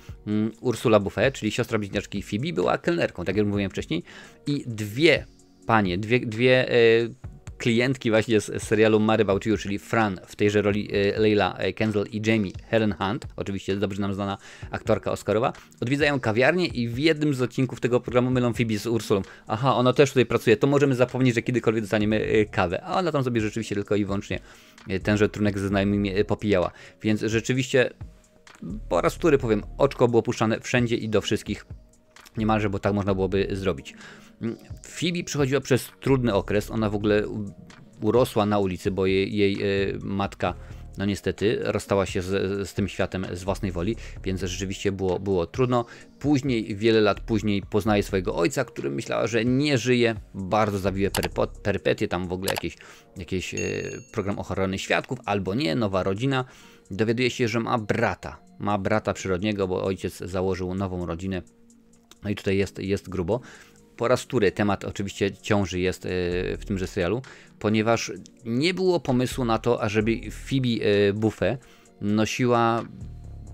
Ursula Buffet, czyli siostra bliźniaczki Phoebe, była kelnerką, tak jak mówiłem wcześniej, i dwie panie, dwie klientki właśnie z serialu Mad About You, czyli Fran w tejże roli Leila Kenzel i Jamie Helen Hunt, oczywiście dobrze nam znana aktorka oscarowa, odwiedzają kawiarnię i w jednym z odcinków tego programu mylą Phoebe z Ursulą. Aha, ona też tutaj pracuje, to możemy zapomnieć, że kiedykolwiek dostaniemy kawę. A ona tam sobie rzeczywiście tylko i wyłącznie tenże trunek ze znajomymi popijała. Więc rzeczywiście po raz wtóry powiem, oczko było puszczane wszędzie i do wszystkich niemalże, bo tak można byłoby zrobić. Phoebe przechodziła przez trudny okres, ona w ogóle urosła na ulicy, bo jej matka, no niestety, rozstała się z tym światem z własnej woli, więc rzeczywiście było trudno. Później, wiele lat później poznaje swojego ojca, który myślała, że nie żyje, bardzo zawiłe perypetie, tam w ogóle jakiś program ochrony świadków, albo nie, nowa rodzina. Dowiaduje się, że ma brata przyrodniego, bo ojciec założył nową rodzinę. No i tutaj jest grubo. Po raz wtóry temat oczywiście ciąży jest w tymże serialu, ponieważ nie było pomysłu na to, ażeby Phoebe Buffet nosiła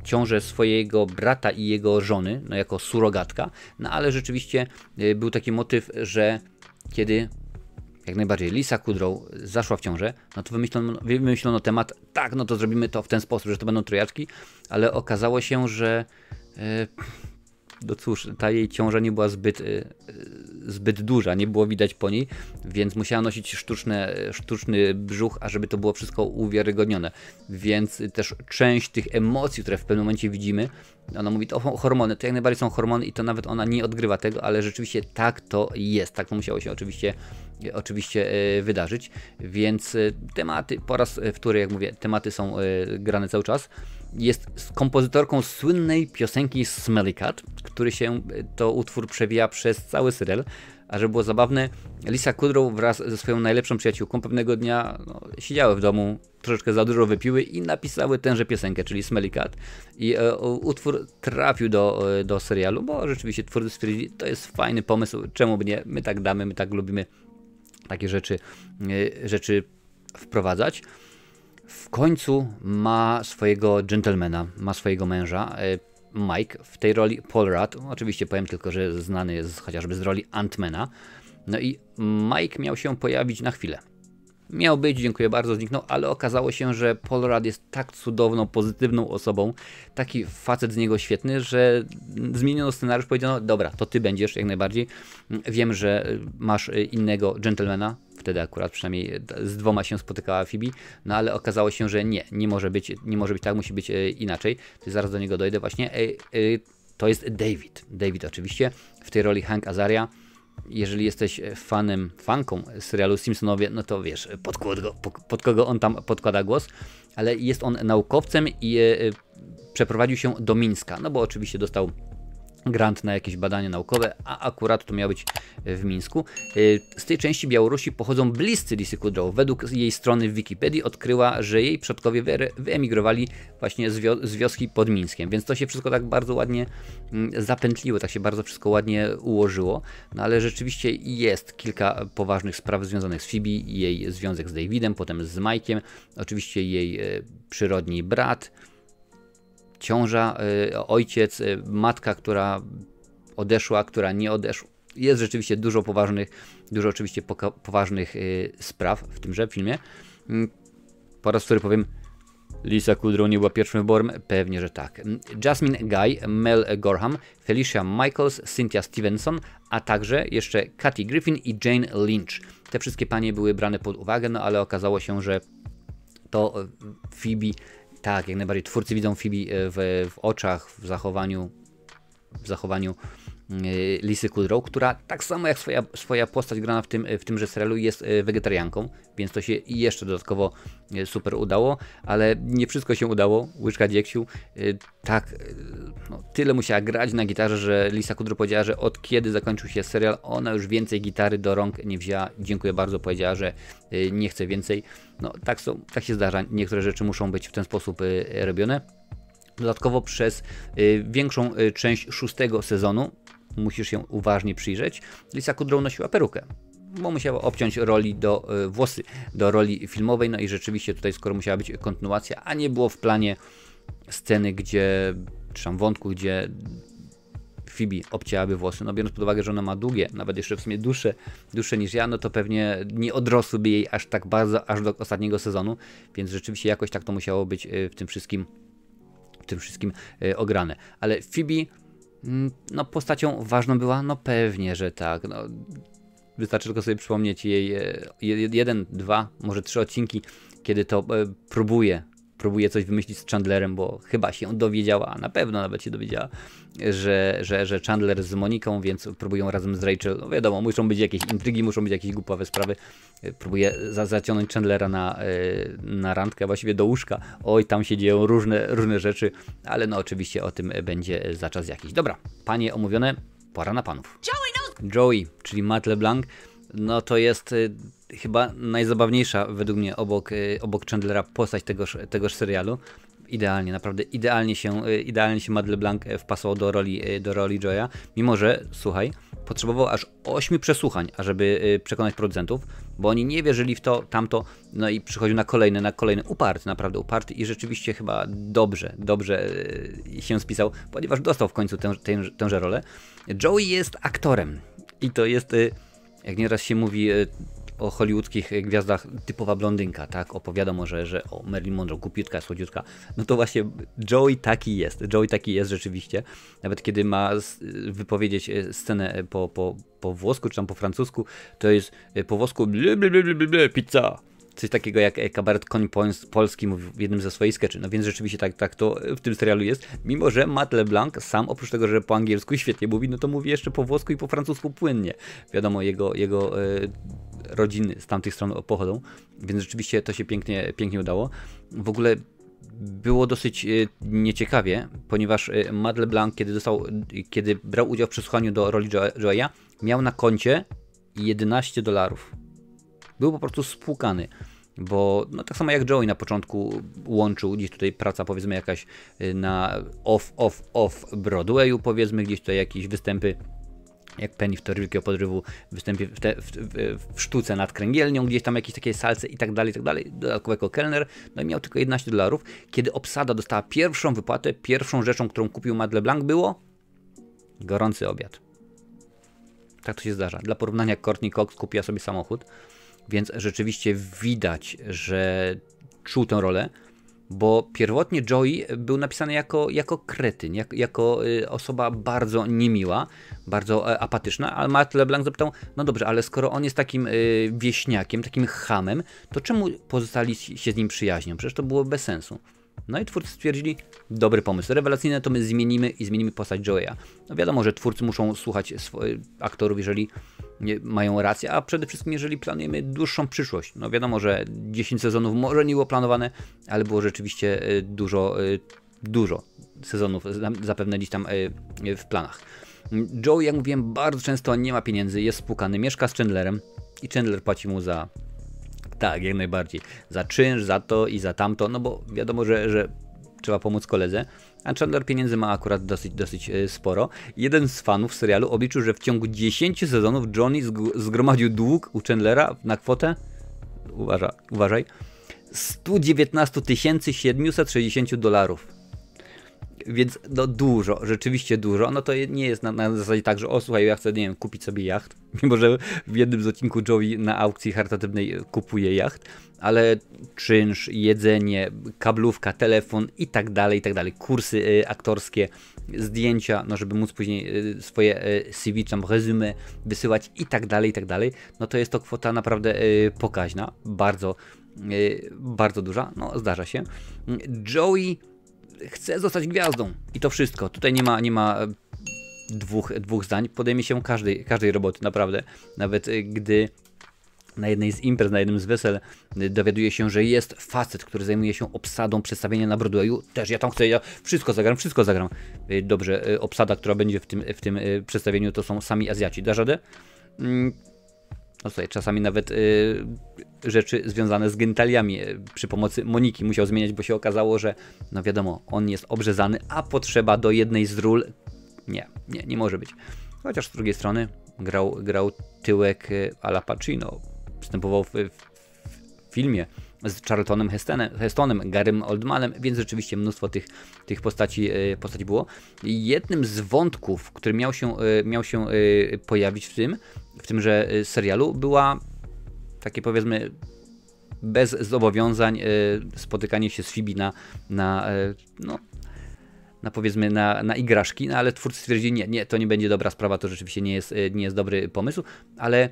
ciążę swojego brata i jego żony, no jako surogatka, no ale rzeczywiście był taki motyw, że kiedy jak najbardziej Lisa Kudrow zaszła w ciążę, no to wymyślono temat, tak, no to zrobimy to w ten sposób, że to będą trojaczki, ale okazało się, że no cóż, ta jej ciąża nie była zbyt duża, nie było widać po niej, więc musiała nosić sztuczny brzuch, ażeby to było wszystko uwiarygodnione. Więc też część tych emocji, które w pewnym momencie widzimy, ona mówi, to hormony, to jak najbardziej są hormony i to nawet ona nie odgrywa tego, ale rzeczywiście tak to jest, tak to musiało się oczywiście wydarzyć, więc tematy, po raz wtóry, jak mówię, tematy są grane cały czas. Jest kompozytorką słynnej piosenki Smelly Cat, który się to utwór przewija przez cały serial. A żeby było zabawne, Lisa Kudrow wraz ze swoją najlepszą przyjaciółką pewnego dnia siedziały w domu, troszeczkę za dużo wypiły i napisały tęże piosenkę, czyli Smelly Cat. I utwór trafił do serialu, bo rzeczywiście twórcy stwierdzili, to jest fajny pomysł, czemu by nie, my tak damy, my tak lubimy takie rzeczy wprowadzać. W końcu ma swojego gentlemana, ma swojego męża, Mike, w tej roli Paul Rudd. Oczywiście powiem tylko, że znany jest chociażby z roli Ant-Mana. No i Mike miał się pojawić na chwilę. Miał być, dziękuję bardzo, zniknął, ale okazało się, że Paul Rudd jest tak cudowną, pozytywną osobą, taki facet z niego świetny, że zmieniono scenariusz, powiedziano, dobra, to ty będziesz jak najbardziej. Wiem, że masz innego gentlemana, wtedy akurat przynajmniej z dwoma się spotykała Phoebe, no ale okazało się, że nie może być tak, musi być inaczej. To zaraz do niego dojdę właśnie. To jest David oczywiście, w tej roli Hank Azaria. Jeżeli jesteś fanką serialu Simpsonowie, no to wiesz, pod kogo on tam podkłada głos, ale jest on naukowcem i przeprowadził się do Mińska, no bo oczywiście dostał grant na jakieś badania naukowe, a akurat to miało być w Mińsku. Z tej części Białorusi pochodzą bliscy Lisy Kudrow. Według jej strony w Wikipedii odkryła, że jej przodkowie wyemigrowali właśnie z wioski pod Mińskiem, więc to się wszystko tak bardzo ładnie zapętliło, tak się bardzo wszystko ładnie ułożyło, no ale rzeczywiście jest kilka poważnych spraw związanych z Phoebe, jej związek z Davidem, potem z Mike'iem, oczywiście jej przyrodni brat, ciąża, ojciec, matka, która odeszła, która nie odeszła. Jest rzeczywiście dużo oczywiście poważnych spraw w tymże filmie. Po raz wtóry powiem, Lisa Kudrow nie była pierwszym wyborem? Pewnie, że tak. Jasmine Guy, Mel Gorham, Felicia Michaels, Cynthia Stevenson, a także jeszcze Kathy Griffin i Jane Lynch. Te wszystkie panie były brane pod uwagę, no ale okazało się, że to Phoebe, tak, jak najbardziej twórcy widzą Phoebe w oczach, w zachowaniu Lisy Kudrow, która tak samo jak swoja postać grana w tymże serialu jest wegetarianką, więc to się jeszcze dodatkowo super udało, ale nie wszystko się udało, łyżka dziegciu, tak, no, tyle musiała grać na gitarze, że Lisa Kudrow powiedziała, że od kiedy zakończył się serial, ona już więcej gitary do rąk nie wzięła, dziękuję bardzo, powiedziała, że nie chce więcej, no tak się zdarza, niektóre rzeczy muszą być w ten sposób robione. Dodatkowo przez większą część 6. sezonu, musisz się uważnie przyjrzeć, Lisa Kudrow nosiła perukę, bo musiała obciąć włosy do roli filmowej, no i rzeczywiście tutaj, skoro musiała być kontynuacja, a nie było w planie sceny, czy tam wątku, gdzie Phoebe obcięłaby włosy, no biorąc pod uwagę, że ona ma długie, nawet jeszcze w sumie dłuższe niż ja, no to pewnie nie odrosłyby jej aż tak bardzo, aż do ostatniego sezonu, więc rzeczywiście jakoś tak to musiało być w tym wszystkim ograne. Ale Phoebe, no postacią ważną była, no pewnie, że tak, no wystarczy tylko sobie przypomnieć jej 1, 2, może 3 odcinki, kiedy to próbuje coś wymyślić z Chandlerem, bo chyba się dowiedziała, a na pewno nawet się dowiedziała, że Chandler z Moniką, więc próbują razem z Rachel, no wiadomo, muszą być jakieś intrygi, muszą być jakieś głupawe sprawy, próbuje zaciągnąć Chandlera na randkę, właściwie do łóżka, oj, tam się dzieją różne rzeczy, ale no oczywiście o tym będzie za czas jakiś. Dobra, panie omówione, pora na panów. Joey, czyli Matt LeBlanc, no to jest chyba najzabawniejsza według mnie obok Chandlera postać tegoż serialu. Idealnie, naprawdę idealnie się Matt LeBlanc wpasował do roli Joya, mimo że, słuchaj, potrzebował aż 8 przesłuchań, ażeby przekonać producentów, bo oni nie wierzyli w to, tamto, no i przychodził na kolejny, uparty, naprawdę uparty i rzeczywiście chyba dobrze się spisał, ponieważ dostał w końcu tęże rolę. Joey jest aktorem i to jest, jak nieraz się mówi, o hollywoodzkich gwiazdach typowa blondynka, tak? Opowiadamo, że o Marilyn Monroe, głupiutka, słodziutka. No to właśnie Joey taki jest. Joey taki jest rzeczywiście. Nawet kiedy ma wypowiedzieć scenę po włosku, czy tam po francusku, to jest po włosku pizza. Coś takiego jak kabaret Koń Polski mówił w jednym ze swoich sketchy. No więc rzeczywiście tak to w tym serialu jest. Mimo że Matt LeBlanc sam oprócz tego, że po angielsku świetnie mówi, no to mówi jeszcze po włosku i po francusku płynnie. Wiadomo, jego rodziny z tamtych stron pochodzą, więc rzeczywiście to się pięknie udało. W ogóle było dosyć nieciekawie, ponieważ Matt LeBlanc, kiedy brał udział w przesłuchaniu do roli Joeya, miał na koncie $11. Był po prostu spłukany, bo no, tak samo jak Joey na początku łączył gdzieś tutaj praca, powiedzmy jakaś na off Broadwayu, powiedzmy gdzieś tutaj jakieś występy, jak Penny w Teorii Wielkiego Podrywu, występie w sztuce nad kręgielnią, gdzieś tam jakieś takie salce i tak dalej, dodatkowo jako kelner, no i miał tylko $11. Kiedy obsada dostała pierwszą wypłatę, pierwszą rzeczą, którą kupił Matt LeBlanc, było gorący obiad. Tak to się zdarza. Dla porównania Courtney Cox kupiła sobie samochód, więc rzeczywiście widać, że czuł tę rolę, bo pierwotnie Joey był napisany jako kretyn, jako osoba bardzo niemiła, bardzo apatyczna, ale Matt LeBlanc zapytał, no dobrze, ale skoro on jest takim wieśniakiem, takim chamem, to czemu pozostali się z nim przyjaźnią? Przecież to było bez sensu. No i twórcy stwierdzili, dobry pomysł, rewelacyjny, to my zmienimy postać Joeya. No wiadomo, że twórcy muszą słuchać aktorów, jeżeli mają rację, a przede wszystkim jeżeli planujemy dłuższą przyszłość. No wiadomo, że 10 sezonów może nie było planowane, ale było rzeczywiście dużo sezonów zapewne gdzieś tam w planach. Joey, jak mówiłem, bardzo często nie ma pieniędzy, jest spłukany, mieszka z Chandlerem i Chandler płaci mu za... Tak, jak najbardziej. Za czynsz, za to i za tamto, no bo wiadomo, że trzeba pomóc koledze, a Chandler pieniędzy ma akurat dosyć sporo. Jeden z fanów serialu obliczył, że w ciągu 10 sezonów Johnny zgromadził dług u Chandlera na kwotę, uważaj, $119 760. Więc no dużo, rzeczywiście dużo. No to nie jest na zasadzie tak, że o słuchaj, ja chcę, nie wiem, kupić sobie jacht, mimo że w jednym z odcinków Joey na aukcji charytatywnej kupuje jacht, ale czynsz, jedzenie, kablówka, telefon i tak dalej, kursy aktorskie, zdjęcia, no żeby móc później swoje CV, czy tam resume wysyłać i tak dalej, no to jest to kwota naprawdę pokaźna, bardzo duża, no zdarza się. Joey chce zostać gwiazdą i to wszystko. Tutaj nie ma dwóch zdań. Podejmie się każdej roboty, naprawdę. Nawet gdy na jednej z imprez, na jednym z wesel dowiaduje się, że jest facet, który zajmuje się obsadą przedstawienia na Broadwayu. Też ja tam chcę, ja wszystko zagram. Dobrze, obsada, która będzie w tym przedstawieniu, to są sami Azjaci. Dasz radę? No słuchaj, czasami nawet rzeczy związane z genitaliami przy pomocy Moniki musiał zmieniać, bo się okazało, że no wiadomo, on jest obrzezany, a potrzeba do jednej z ról nie może być. Chociaż z drugiej strony grał tyłek Al Pacino, występował w filmie z Charltonem Hestonem, Garym Oldmanem, więc rzeczywiście mnóstwo tych postaci było. I jednym z wątków, który miał się pojawić w tymże serialu, była takie, powiedzmy, bez zobowiązań spotykanie się z Phoebe powiedzmy na igraszki, no ale twórcy stwierdzili, nie, to nie będzie dobra sprawa, to rzeczywiście nie jest dobry pomysł, ale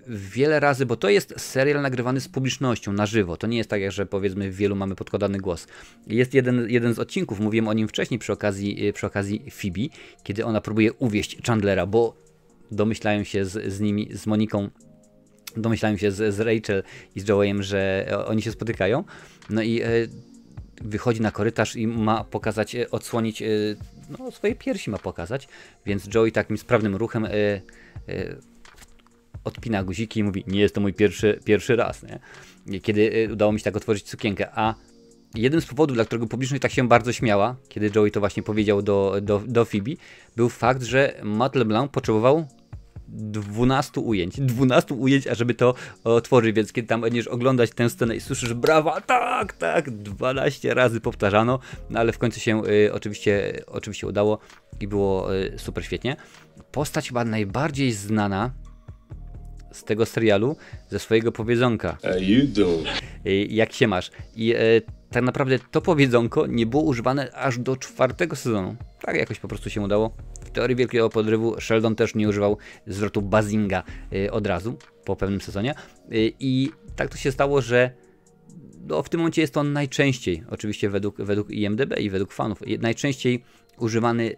wiele razy, bo to jest serial nagrywany z publicznością, na żywo, to nie jest tak, jak że powiedzmy w wielu mamy podkładany głos. Jest jeden z odcinków, mówiłem o nim wcześniej przy okazji Phoebe, kiedy ona próbuje uwieść Chandlera, bo domyślają się z Moniką, domyślają się z Rachel i z Joeyem, że oni się spotykają, no i wychodzi na korytarz i ma pokazać, odsłonić, no swoje piersi ma pokazać, więc Joey takim sprawnym ruchem odpina guziki i mówi, nie jest to mój pierwszy raz, nie? Kiedy udało mi się tak otworzyć sukienkę, a jeden z powodów, dla którego publiczność tak się bardzo śmiała, kiedy Joey to właśnie powiedział do Phoebe, był fakt, że Matt LeBlanc potrzebował 12 ujęć, ażeby to otworzyć, więc kiedy tam będziesz oglądać tę scenę i słyszysz brawa, tak, 12 razy powtarzano, no ale w końcu się oczywiście udało i było super świetnie. Postać chyba najbardziej znana z tego serialu, ze swojego powiedzonka. Jak się masz? I tak naprawdę to powiedzonko nie było używane aż do 4. sezonu. Tak jakoś po prostu się udało. W teorii Wielkiego Podrywu Sheldon też nie używał zwrotu Bazinga od razu, po pewnym sezonie. I tak to się stało, że w tym momencie jest to najczęściej, oczywiście według IMDb i według fanów, najczęściej używany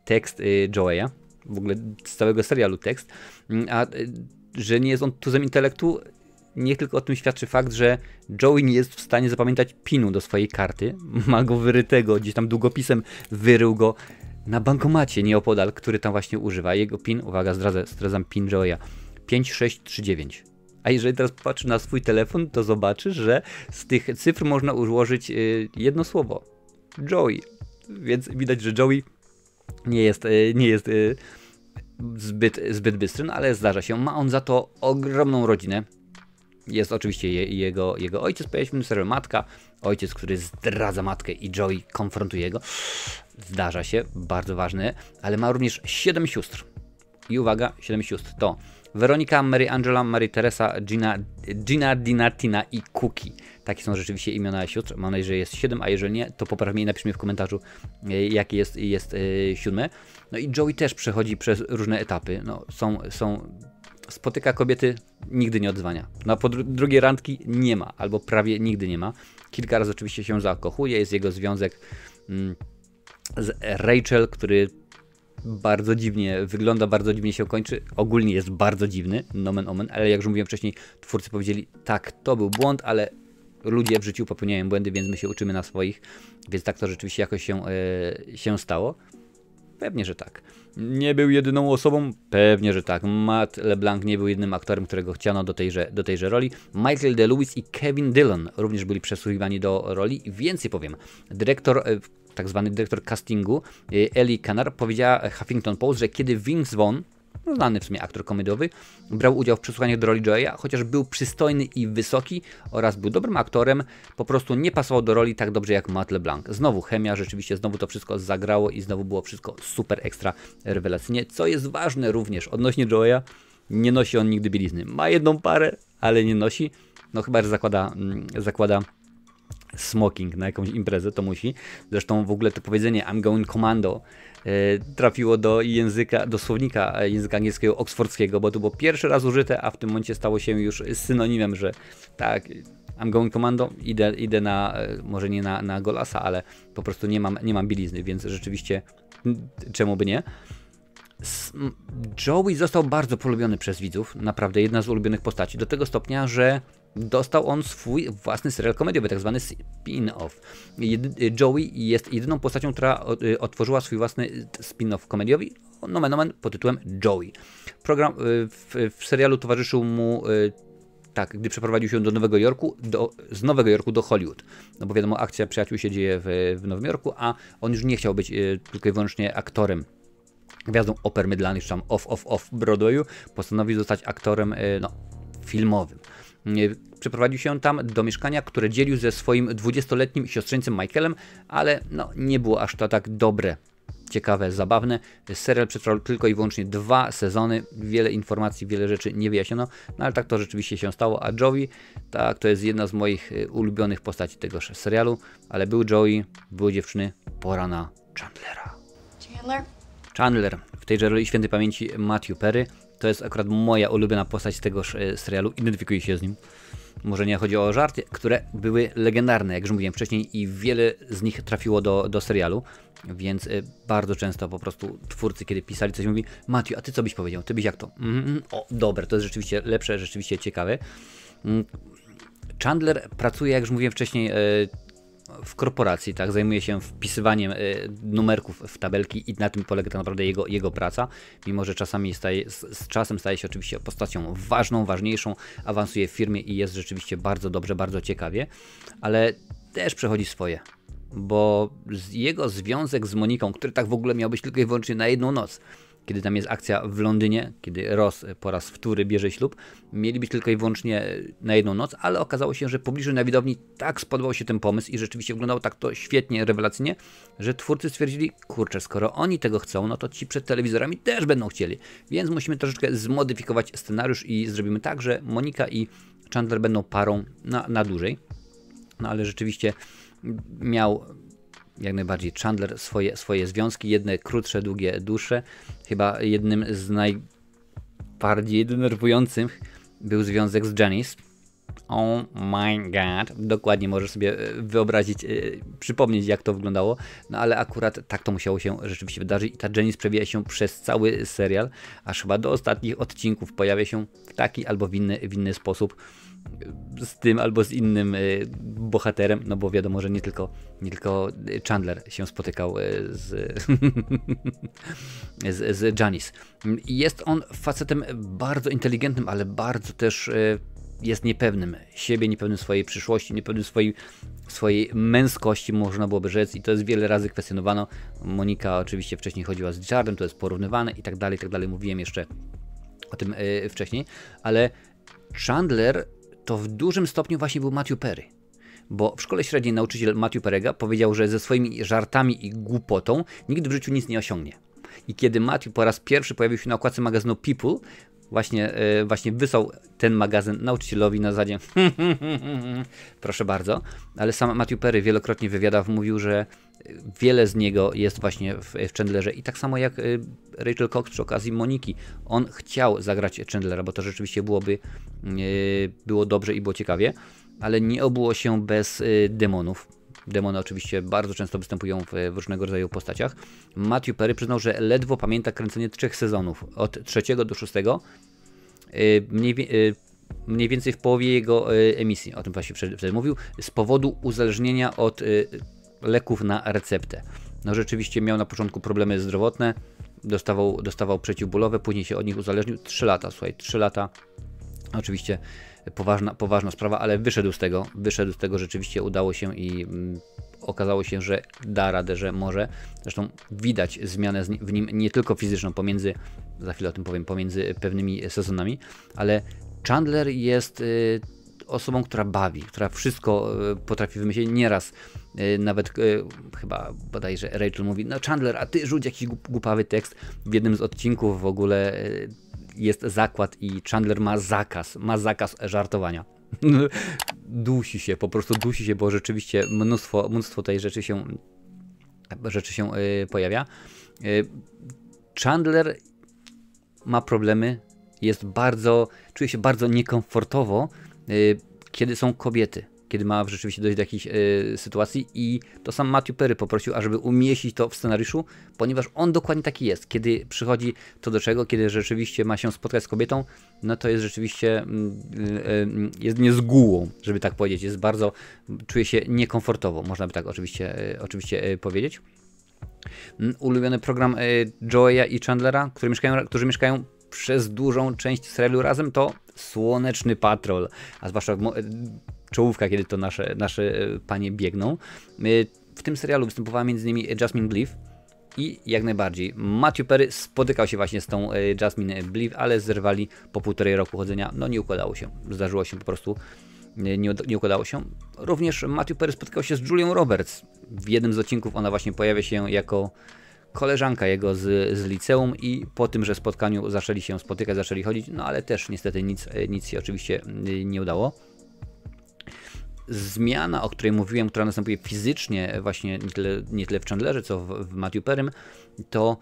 tekst Joey'a, w ogóle z całego serialu tekst, a że nie jest on tuzem intelektu, niech tylko o tym świadczy fakt, że Joey nie jest w stanie zapamiętać pinu do swojej karty, ma go wyrytego, gdzieś tam długopisem wyrył go na bankomacie nieopodal, który tam właśnie używa. Jego pin, uwaga, zdradzam pin Joey'a, 5639. A jeżeli teraz patrzy na swój telefon, to zobaczysz, że z tych cyfr można ułożyć jedno słowo. Joey. Więc widać, że Joey nie jest zbyt bystry, no ale zdarza się. Ma on za to ogromną rodzinę. Jest oczywiście jego ojciec, powiedzmy sobie, matka, ojciec, który zdradza matkę i Joey konfrontuje go. Zdarza się, bardzo ważne, ale ma również 7 sióstr. I uwaga, 7 sióstr to Weronika, Mary Angela, Mary Teresa, Gina, Dina, Tina i Cookie. Takie są rzeczywiście imiona sióstr. Mam nadzieję, że jest 7, a jeżeli nie, to popraw mnie i napisz mi w komentarzu, jakie jest 7. No i Joey też przechodzi przez różne etapy. No, spotyka kobiety, nigdy nie odzwania. No, po drugiej randki nie ma, albo prawie nigdy nie ma. Kilka razy oczywiście się zakochuje, jest jego związek z Rachel, który bardzo dziwnie wygląda, bardzo dziwnie się kończy. Ogólnie jest bardzo dziwny, nomen omen, ale jak już mówiłem wcześniej, twórcy powiedzieli, tak, to był błąd, ale ludzie w życiu popełniają błędy, więc my się uczymy na swoich, więc tak to rzeczywiście jakoś się stało. Pewnie, że tak. Nie był jedyną osobą? Pewnie, że tak. Matt LeBlanc nie był jedynym aktorem, którego chciano do tejże roli. Michael DeLuise i Kevin Dillon również byli przesłuchiwani do roli. Więcej powiem. Tak zwany dyrektor castingu, Ellie Kennard, powiedziała Huffington Post, że kiedy Vince Vaughn, znany w sumie aktor komediowy, brał udział w przesłuchaniach do roli Joeya, chociaż był przystojny i wysoki oraz był dobrym aktorem, po prostu nie pasował do roli tak dobrze jak Matt LeBlanc. Znowu chemia, rzeczywiście znowu to wszystko zagrało i znowu było wszystko super ekstra rewelacyjnie. Co jest ważne również odnośnie Joeya, nie nosi on nigdy bielizny. Ma jedną parę, ale nie nosi. No chyba, że zakłada smoking na jakąś imprezę, to musi. Zresztą w ogóle to powiedzenie I'm going commando trafiło do słownika języka angielskiego oksfordzkiego, bo to było pierwszy raz użyte, a w tym momencie stało się już synonimem, że tak, I'm going commando, idę na, może nie na golasa, ale po prostu nie mam bielizny, więc rzeczywiście czemu by nie. Joey został bardzo polubiony przez widzów, naprawdę jedna z ulubionych postaci, do tego stopnia, że dostał on swój własny serial komediowy, tak zwany spin-off. Joey jest jedyną postacią, która otworzyła swój własny spin-off komediowy, nomen omen, pod tytułem Joey. Program w serialu towarzyszył mu gdy przeprowadził się do Nowego Jorku, z Nowego Jorku do Hollywood. No bo wiadomo, akcja Przyjaciół się dzieje w Nowym Jorku, a on już nie chciał być tylko i wyłącznie aktorem, gwiazdą oper mydlanych, czy tam off Broadwayu, postanowił zostać aktorem filmowym. Przeprowadził się tam do mieszkania, które dzielił ze swoim 20-letnim siostrzeńcem Michaelem, ale nie było aż to tak dobre, ciekawe, zabawne. Serial przetrwał tylko i wyłącznie 2 sezony, wiele informacji, wiele rzeczy nie wyjaśniono, no ale tak to rzeczywiście się stało, a Joey, to jest jedna z moich ulubionych postaci tegoż serialu, ale był Joey, były dziewczyny, pora na Chandlera. Chandler, w tejże roli świętej pamięci Matthew Perry, to jest akurat moja ulubiona postać tegoż serialu, identyfikuję się z nim. Może nie chodzi o żarty, które były legendarne, jak już mówiłem wcześniej, i wiele z nich trafiło do serialu, więc bardzo często po prostu twórcy, kiedy pisali coś, mówi: Matthew, a ty co byś powiedział? Ty byś jak to? O, dobre, to jest rzeczywiście lepsze, rzeczywiście ciekawe. Chandler pracuje, jak już mówiłem wcześniej, w korporacji, tak, zajmuje się wpisywaniem numerków w tabelki i na tym polega tak naprawdę jego praca, mimo że czasami z czasem staje się oczywiście postacią ważną, ważniejszą, awansuje w firmie i jest rzeczywiście bardzo dobrze, bardzo ciekawie, ale też przechodzi swoje, bo jego związek z Moniką, który tak w ogóle miał być tylko i wyłącznie na jedną noc, kiedy tam jest akcja w Londynie, kiedy Ross po raz wtóry bierze ślub, mieli być tylko i wyłącznie na jedną noc, ale okazało się, że publicznie na widowni tak spodobał się ten pomysł i rzeczywiście wyglądało tak to świetnie, rewelacyjnie, że twórcy stwierdzili, kurczę, skoro oni tego chcą, no to ci przed telewizorami też będą chcieli, więc musimy troszeczkę zmodyfikować scenariusz i zrobimy tak, że Monika i Chandler będą parą na dłużej. No ale rzeczywiście miał jak najbardziej Chandler swoje związki, jedne krótsze, drugie dłuższe. Chyba jednym z najbardziej denerwujących był związek z Janice. Oh my god, dokładnie możesz sobie wyobrazić, przypomnieć jak to wyglądało, no ale akurat tak to musiało się rzeczywiście wydarzyć i ta Janice przewija się przez cały serial, aż chyba do ostatnich odcinków pojawia się w taki albo w inny sposób z tym albo z innym bohaterem, no bo wiadomo, że nie tylko Chandler się spotykał z Janice. Jest on facetem bardzo inteligentnym, ale bardzo też jest niepewnym siebie, niepewnym swojej przyszłości, niepewnym swojej męskości, można byłoby rzec, i to jest wiele razy kwestionowano. Monika oczywiście wcześniej chodziła z Richardem, to jest porównywane i tak dalej, mówiłem jeszcze o tym wcześniej, ale Chandler to w dużym stopniu właśnie był Matthew Perry, bo w szkole średniej nauczyciel Matthew Perry'ego powiedział, że ze swoimi żartami i głupotą nigdy w życiu nic nie osiągnie. I kiedy Matthew po raz pierwszy pojawił się na okładce magazynu People, właśnie wysłał ten magazyn nauczycielowi na zasadzie proszę bardzo, ale sam Matthew Perry wielokrotnie w wywiadach mówił, że wiele z niego jest właśnie w Chandlerze i tak samo jak Rachel Cox przy okazji Moniki. On chciał zagrać Chandlera, bo to rzeczywiście było dobrze i było ciekawie, ale nie obyło się bez demonów. Demony oczywiście bardzo często występują w różnego rodzaju postaciach. Matthew Perry przyznał, że ledwo pamięta kręcenie 3 sezonów, od 3 do 6, mniej więcej w połowie jego emisji, o tym właśnie wtedy mówił, z powodu uzależnienia od leków na receptę. No rzeczywiście miał na początku problemy zdrowotne, dostawał przeciwbólowe, później się od nich uzależnił. 3 lata, słuchaj, 3 lata. Oczywiście poważna sprawa, ale wyszedł z tego, rzeczywiście udało się i okazało się, że da radę, że może. Zresztą widać zmianę w nim nie tylko fizyczną za chwilę o tym powiem, pomiędzy pewnymi sezonami, ale Chandler jest osobą, która bawi, która wszystko potrafi wymyślić. Nieraz nawet chyba bodajże Rachel mówi, no Chandler, a ty rzuć jakiś głupawy tekst. W jednym z odcinków w ogóle jest zakład i Chandler ma zakaz żartowania. Po prostu dusi się, bo rzeczywiście mnóstwo tej rzeczy się pojawia. Chandler ma problemy, czuje się bardzo niekomfortowo, kiedy są kobiety, kiedy ma rzeczywiście dojść do jakiejś sytuacji, i to sam Matthew Perry poprosił, ażeby umieścić to w scenariuszu, ponieważ on dokładnie taki jest. Kiedy przychodzi to do czego, kiedy rzeczywiście ma się spotkać z kobietą, no to jest rzeczywiście jest niezgułą, żeby tak powiedzieć. Czuje się niekomfortowo, można by tak oczywiście powiedzieć. Ulubiony program Joeya i Chandlera, którzy mieszkają przez dużą część serialu razem, to Słoneczny Patrol, a zwłaszcza czołówka, kiedy to nasze panie biegną. W tym serialu występowała m.in. Jasmine Bleeth i jak najbardziej Matthew Perry spotykał się właśnie z tą Jasmine Bleeth, ale zerwali po 1,5 roku chodzenia. No nie układało się, zdarzyło się po prostu, nie układało się. Również Matthew Perry spotykał się z Julią Roberts. W jednym z odcinków ona właśnie pojawia się jako koleżanka jego z liceum i po tymże spotkaniu zaczęli się spotykać, zaczęli chodzić, no ale też niestety nic się oczywiście nie udało. Zmiana, o której mówiłem, która następuje fizycznie właśnie nie tyle w Chandlerze, co w Matthew Perrym, to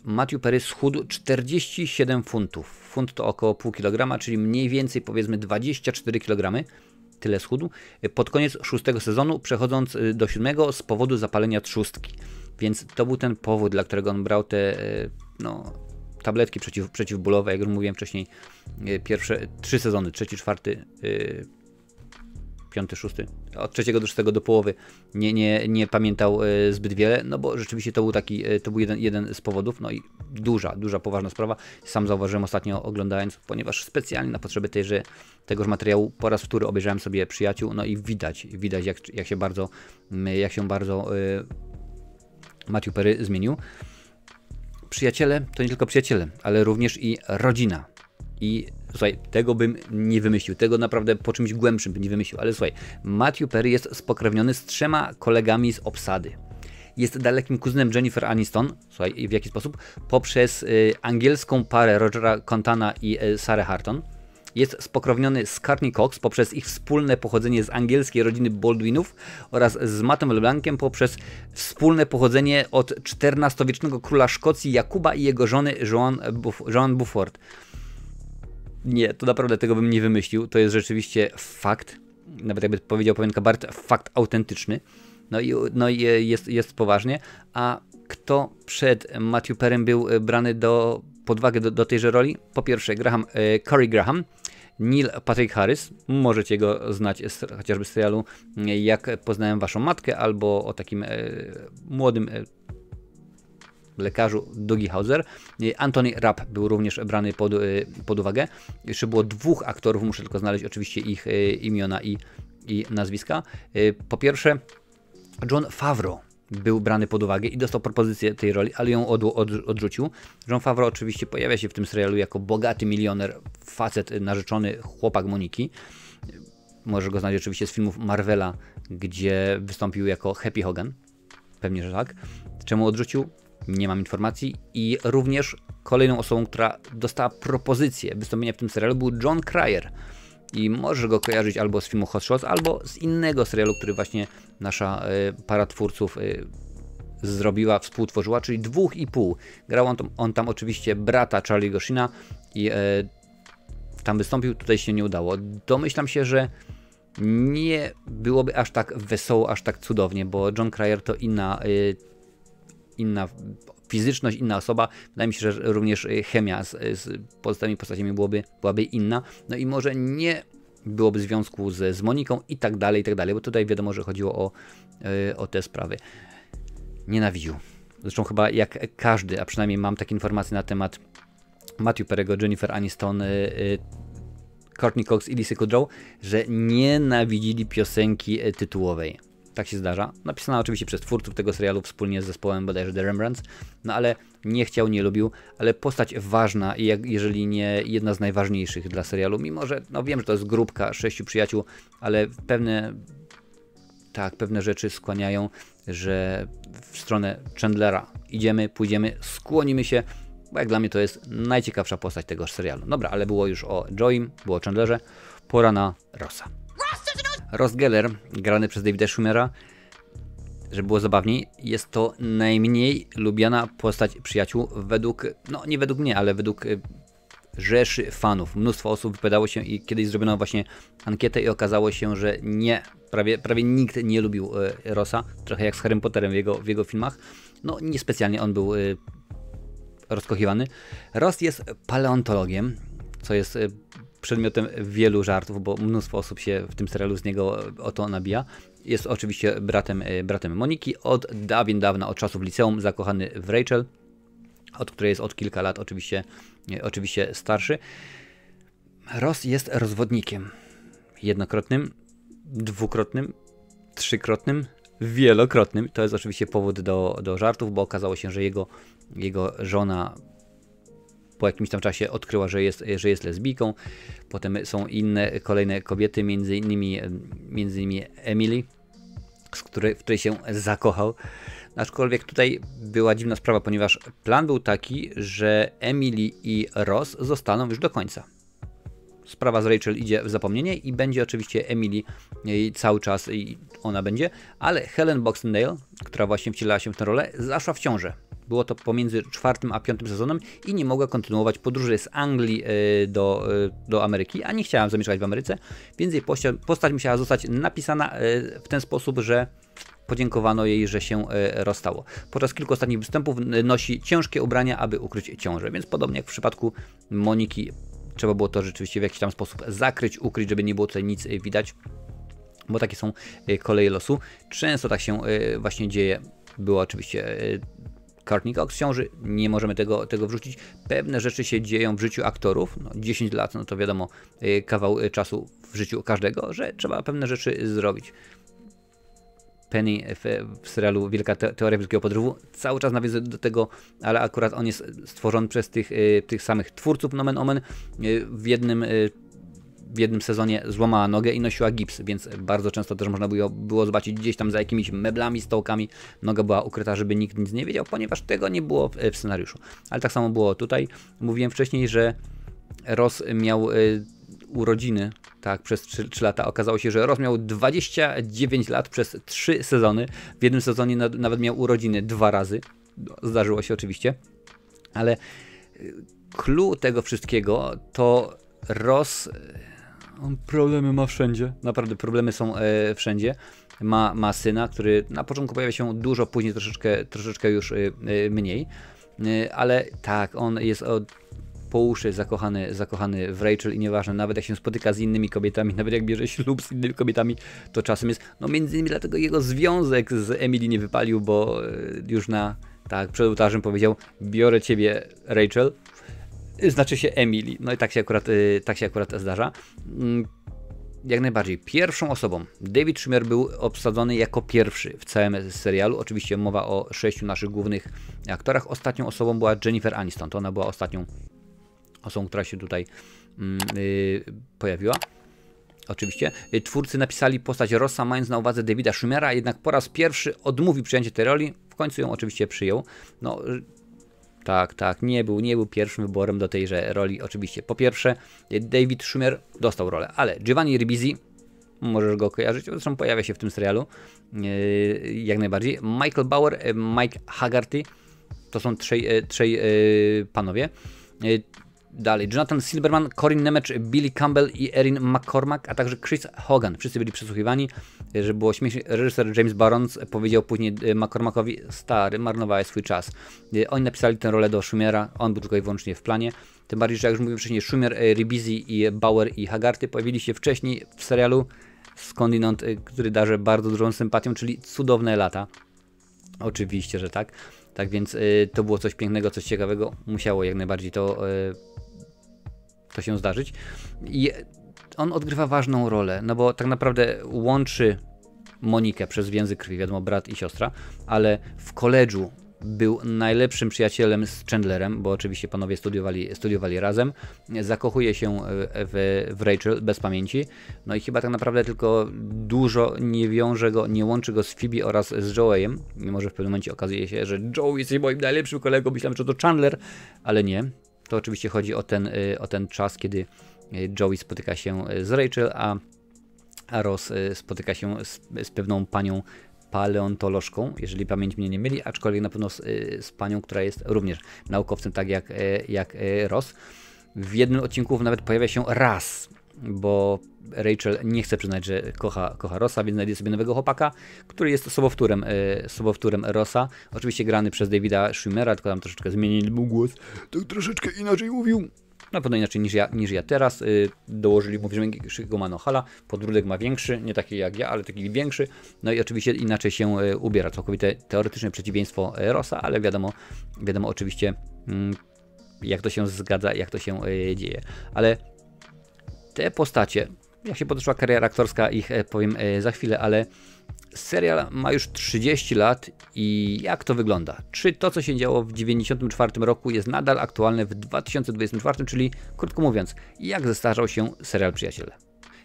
Matthew Perry schudł 47 funtów. Funt to około pół kilograma, czyli mniej więcej powiedzmy 24 kg. Tyle schudł. Pod koniec 6 sezonu, przechodząc do 7 z powodu zapalenia trzustki. Więc to był ten powód, dla którego on brał te tabletki przeciwbólowe, jak już mówiłem wcześniej, pierwsze 3 sezony, 3., 4., 5., 6, od 3 do 6 do połowy nie pamiętał zbyt wiele, no bo rzeczywiście to był jeden z powodów, no i duża, poważna sprawa. Sam zauważyłem ostatnio oglądając, ponieważ specjalnie na potrzeby tegoż materiału po raz wtóry obejrzałem sobie Przyjaciół, no i widać jak się bardzo Matthew Perry zmienił. przyjaciele to nie tylko przyjaciele, ale również i rodzina. I słuchaj, tego bym nie wymyślił, tego naprawdę po czymś głębszym bym nie wymyślił, ale słuchaj, Matthew Perry jest spokrewniony z 3 kolegami z obsady. Jest dalekim kuzynem Jennifer Aniston, słuchaj, w jaki sposób? Poprzez angielską parę Rogera Contana i Sarah Harton. Jest spokrewniony z Courtney Cox poprzez ich wspólne pochodzenie z angielskiej rodziny Baldwinów oraz z Mattem LeBlanciem poprzez wspólne pochodzenie od XIV-wiecznego króla Szkocji Jakuba i jego żony Joan Beaufort. Nie, to naprawdę tego bym nie wymyślił, to jest rzeczywiście fakt, nawet jakby powiedział pewien kabaret, fakt autentyczny. No i jest poważnie, a kto przed Matthew Perrym był brany pod uwagę do tejże roli? Po pierwsze Corey Graham, Neil Patrick Harris, możecie go znać chociażby z serialu Jak poznałem waszą matkę, albo o takim młodym lekarzu Dougie Hauser. Anthony Rapp był również brany pod uwagę. Jeszcze było 2 aktorów, muszę tylko znaleźć oczywiście ich imiona i nazwiska. Po pierwsze Jon Favreau był brany pod uwagę i dostał propozycję tej roli, ale ją odrzucił. Jon Favreau oczywiście pojawia się w tym serialu jako bogaty milioner, facet, narzeczony chłopak Moniki. Możesz go znać oczywiście z filmów Marvela, gdzie wystąpił jako Happy Hogan. Pewnie, że tak. Czemu odrzucił? Nie mam informacji. I również kolejną osobą, która dostała propozycję wystąpienia w tym serialu, był John Cryer. I możesz go kojarzyć albo z filmu Hot Shots, albo z innego serialu, który właśnie nasza para twórców współtworzyła, czyli 2,5. Grał on tam oczywiście brata Charlie'ego Sheena i tam wystąpił, tutaj się nie udało. Domyślam się, że nie byłoby aż tak wesoło, aż tak cudownie, bo John Cryer to inna fizyczność, inna osoba. Wydaje mi się, że również chemia z pozostałymi postaciami byłaby inna. No i może nie byłoby związku z Moniką i tak dalej, bo tutaj wiadomo, że chodziło o te sprawy. Nienawidził. Zresztą chyba jak każdy, a przynajmniej mam takie informacje na temat Matthew Perry'ego, Jennifer Aniston, Courtney Cox i Lisa Kudrow, że nienawidzili piosenki tytułowej. Tak się zdarza. Napisana oczywiście przez twórców tego serialu wspólnie z zespołem bodajże The Rembrandts, no ale nie chciał, nie lubił, ale postać ważna i jeżeli nie jedna z najważniejszych dla serialu, mimo że no wiem, że to jest grupka 6 przyjaciół, ale pewne rzeczy skłaniają, że w stronę Chandlera pójdziemy, skłonimy się, bo jak dla mnie to jest najciekawsza postać tego serialu. Dobra, ale było już o Joey, było o Chandlerze, pora na Rossa. Ross Geller, grany przez Davida Schwimmera, żeby było zabawniej, jest to najmniej lubiana postać przyjaciół nie według mnie, ale według rzeszy fanów. Mnóstwo osób wypowiadało się i kiedyś zrobiono właśnie ankietę i okazało się, że prawie nikt nie lubił Rossa, trochę jak z Harrym Potterem w jego filmach. No niespecjalnie on był rozkochiwany. Ross jest paleontologiem, co jest przedmiotem wielu żartów, bo mnóstwo osób się w tym serialu z niego o to nabija. Jest oczywiście bratem Moniki, od dawna, od czasów liceum, zakochany w Rachel, od której jest od kilka lat oczywiście starszy. Ross jest rozwodnikiem. Jednokrotnym, dwukrotnym, trzykrotnym, wielokrotnym. To jest oczywiście powód do żartów, bo okazało się, że jego żona po jakimś tam czasie odkryła, że jest lesbijką. Potem są kolejne kobiety, między innymi Emily, w której się zakochał. Aczkolwiek tutaj była dziwna sprawa, ponieważ plan był taki, że Emily i Ross zostaną już do końca. Sprawa z Rachel idzie w zapomnienie i będzie oczywiście Emily cały czas i ona będzie, ale Helen Baxendale, która właśnie wcielała się w tę rolę, zaszła w ciążę. Było to pomiędzy 4. a 5. sezonem i nie mogła kontynuować podróży z Anglii do Ameryki, a nie chciała zamieszkać w Ameryce, więc jej postać musiała zostać napisana w ten sposób, że podziękowano jej, że się rozstało. Podczas kilku ostatnich występów nosi ciężkie ubrania, aby ukryć ciążę, więc podobnie jak w przypadku Moniki, trzeba było to rzeczywiście w jakiś tam sposób ukryć, żeby nie było tutaj nic widać, bo takie są koleje losu. Często tak się właśnie dzieje. Było oczywiście Courtney Cox w ciąży, nie możemy tego wrzucić. Pewne rzeczy się dzieją w życiu aktorów, 10 lat, no to wiadomo, kawał czasu w życiu każdego, że trzeba pewne rzeczy zrobić. Penny w serialu Wielka Teoria Wielkiego Podrywu cały czas nawiązuje do tego, ale akurat on jest stworzony przez tych samych twórców, nomen omen. W jednym sezonie złamała nogę i nosiła gips, więc bardzo często też można było zobaczyć gdzieś tam za jakimiś meblami, stołkami. Noga była ukryta, żeby nikt nic nie wiedział, ponieważ tego nie było w scenariuszu. Ale tak samo było tutaj. Mówiłem wcześniej, że Ross miał urodziny, tak, przez 3 lata. Okazało się, że Ross miał 29 lat przez 3 sezony. W jednym sezonie nawet miał urodziny 2 razy. Zdarzyło się oczywiście. Ale clue tego wszystkiego to Ross... On problemy ma wszędzie. Naprawdę problemy są wszędzie. Ma syna, który na początku pojawia się dużo, później troszeczkę już mniej. Ale tak, on jest po uszy zakochany w Rachel i nieważne, nawet jak się spotyka z innymi kobietami, nawet jak bierze ślub z innymi kobietami, to czasem jest, no między innymi dlatego jego związek z Emily nie wypalił, bo już przed ołtarzem powiedział: biorę ciebie, Rachel. Znaczy się Emily. No i tak się akurat zdarza. Jak najbardziej. Pierwszą osobą David Schwimmer był obsadzony jako pierwszy w całym serialu. Oczywiście mowa o 6 naszych głównych aktorach. Ostatnią osobą była Jennifer Aniston. To ona była ostatnią osobą, która się tutaj pojawiła. Oczywiście. Twórcy napisali postać Rossa, mając na uwadze Davida Schwimmera, jednak po raz pierwszy odmówił przyjęcia tej roli. W końcu ją oczywiście przyjął. No... Tak, nie był pierwszym wyborem do tejże roli. Oczywiście, po pierwsze, David Schwimmer dostał rolę, ale Giovanni Ribisi, możesz go kojarzyć, zresztą pojawia się w tym serialu, jak najbardziej. Michael Bauer, Mike Haggerty, to są trzej panowie. Dalej, Jonathan Silverman, Corinne Nemec, Billy Campbell i Erin McCormack, a także Chris Hogan. Wszyscy byli przesłuchiwani, żeby było śmiesznie. Reżyser James Barons powiedział później McCormackowi: stary, marnowałeś swój czas. Oni napisali tę rolę do Schwimmera, on był tylko i wyłącznie w planie. Tym bardziej, że jak już mówiłem wcześniej, Schwimmer, Ribisi i Bauer i Haggerty pojawili się wcześniej w serialu skądinąd, który darzę bardzo dużą sympatią, czyli Cudowne lata. Oczywiście, że tak. Tak więc to było coś pięknego, coś ciekawego. Musiało jak najbardziej to się zdarzyć. I on odgrywa ważną rolę, no bo tak naprawdę łączy Monikę przez więzy krwi, wiadomo, brat i siostra, ale w koledżu był najlepszym przyjacielem z Chandlerem, bo oczywiście panowie studiowali razem. Zakochuje się w Rachel bez pamięci. No i chyba tak naprawdę tylko dużo nie łączy go z Phoebe oraz z Joeyem. Mimo że w pewnym momencie okazuje się, że Joey jest moim najlepszym kolegą, myślałem, że to Chandler, ale nie. To oczywiście chodzi o ten czas, kiedy Joey spotyka się z Rachel, a Ross spotyka się z pewną panią paleontolożką, jeżeli pamięć mnie nie myli, aczkolwiek na pewno z panią, która jest również naukowcem, tak jak Ross. W jednym odcinku nawet pojawia się raz, bo Rachel nie chce przyznać, że kocha Rossa, więc znajduje sobie nowego chłopaka, który jest sobowtórem Rossa. Oczywiście grany przez Davida Schwimmera, tylko tam troszeczkę zmienili mu głos, tak troszeczkę inaczej mówił. Na pewno inaczej niż ja teraz. Dołożyli mu większego manohala, podbródek ma większy, nie taki jak ja, ale taki większy. No i oczywiście inaczej się ubiera. Całkowite teoretyczne przeciwieństwo Rossa, ale wiadomo oczywiście jak to się zgadza, jak to się dzieje. Ale te postacie, jak się potoczyła kariera aktorska, ich powiem za chwilę, ale serial ma już 30 lat i jak to wygląda? Czy to, co się działo w 1994 roku jest nadal aktualne w 2024, czyli krótko mówiąc, jak zestarzał się serial Przyjaciele?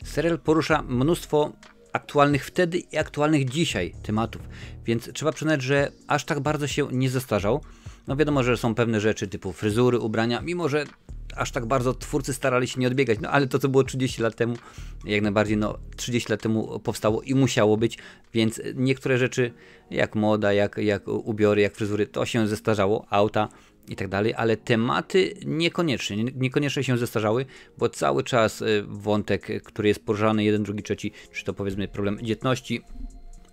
Serial porusza mnóstwo aktualnych wtedy i aktualnych dzisiaj tematów, więc trzeba przyznać, że aż tak bardzo się nie zestarzał. No wiadomo, że są pewne rzeczy typu fryzury, ubrania, mimo że aż tak bardzo twórcy starali się nie odbiegać, no ale to, co było 30 lat temu, jak najbardziej 30 lat temu powstało i musiało być, więc niektóre rzeczy, jak moda, jak ubiory, jak fryzury, to się zestarzało, auta i tak dalej, ale tematy niekoniecznie się zestarzały, bo cały czas wątek, który jest poruszany, jeden, drugi, trzeci, czy to powiedzmy problem dzietności,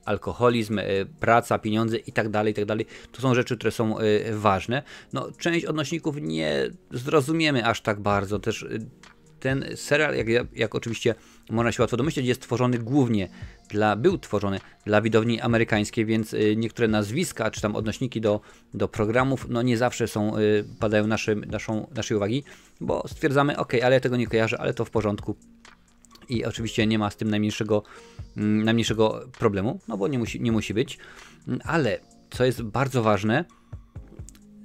alkoholizm, praca, pieniądze i tak dalej, to są rzeczy, które są ważne. No, część odnośników nie zrozumiemy aż tak bardzo. Też ten serial, jak oczywiście można się łatwo domyśleć, był tworzony dla widowni amerykańskiej, więc niektóre nazwiska, czy tam odnośniki do programów, no nie zawsze padają naszej uwagi, bo stwierdzamy, ok, ale ja tego nie kojarzę, ale to w porządku. i oczywiście nie ma z tym najmniejszego problemu, no bo nie musi być, ale co jest bardzo ważne,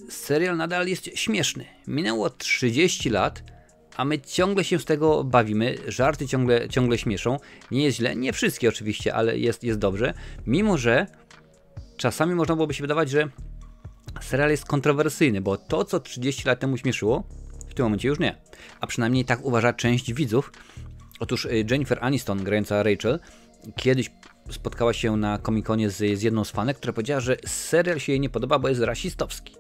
serial nadal jest śmieszny. Minęło 30 lat, a my ciągle się z tego bawimy, żarty ciągle śmieszą, nie jest źle, nie wszystkie oczywiście, ale jest dobrze, mimo że czasami można byłoby się wydawać, że serial jest kontrowersyjny, bo to, co 30 lat temu śmieszyło, w tym momencie już nie, a przynajmniej tak uważa część widzów. Otóż Jennifer Aniston, grająca Rachel, kiedyś spotkała się na Comic-Conie z jedną z fanek, która powiedziała, że serial się jej nie podoba, bo jest rasistowski.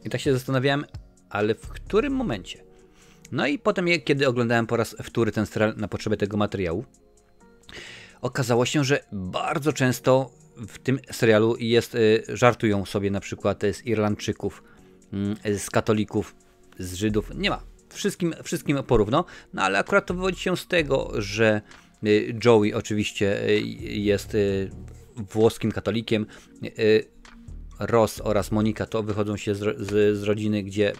I tak się zastanawiałem, ale w którym momencie? No i potem, kiedy oglądałem po raz wtóry ten serial na potrzeby tego materiału, okazało się, że bardzo często w tym serialu żartują sobie na przykład z Irlandczyków, z katolików, z Żydów, nie ma. Wszystkim porówno, no ale akurat to wywodzi się z tego, że Joey oczywiście jest włoskim katolikiem, Ross oraz Monika to wychodzą się z rodziny, gdzie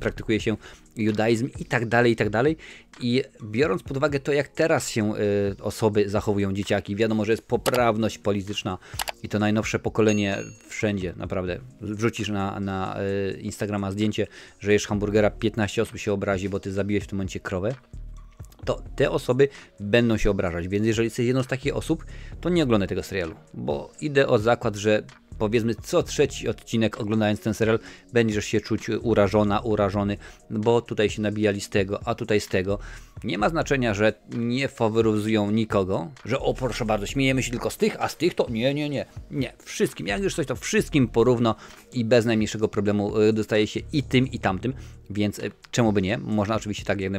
praktykuje się judaizm i tak dalej. I biorąc pod uwagę to, jak teraz się osoby zachowują, dzieciaki, wiadomo, że jest poprawność polityczna i to najnowsze pokolenie wszędzie, naprawdę. Wrzucisz na Instagrama zdjęcie, że jesz hamburgera, 15 osób się obrazi, bo ty zabiłeś w tym momencie krowę. To te osoby będą się obrażać, więc jeżeli jesteś jedną z takich osób, to nie oglądaj tego serialu, bo idę o zakład, że powiedzmy co trzeci odcinek oglądając ten serial będziesz się czuć urażony, bo tutaj się nabijali z tego, a tutaj z tego. Nie ma znaczenia, że nie faworyzują nikogo, że o proszę bardzo, śmiejemy się tylko z tych, a z tych to nie. Wszystkim, jak już coś to wszystkim porówno i bez najmniejszego problemu dostaje się i tym i tamtym, więc czemu by nie? Można oczywiście tak jak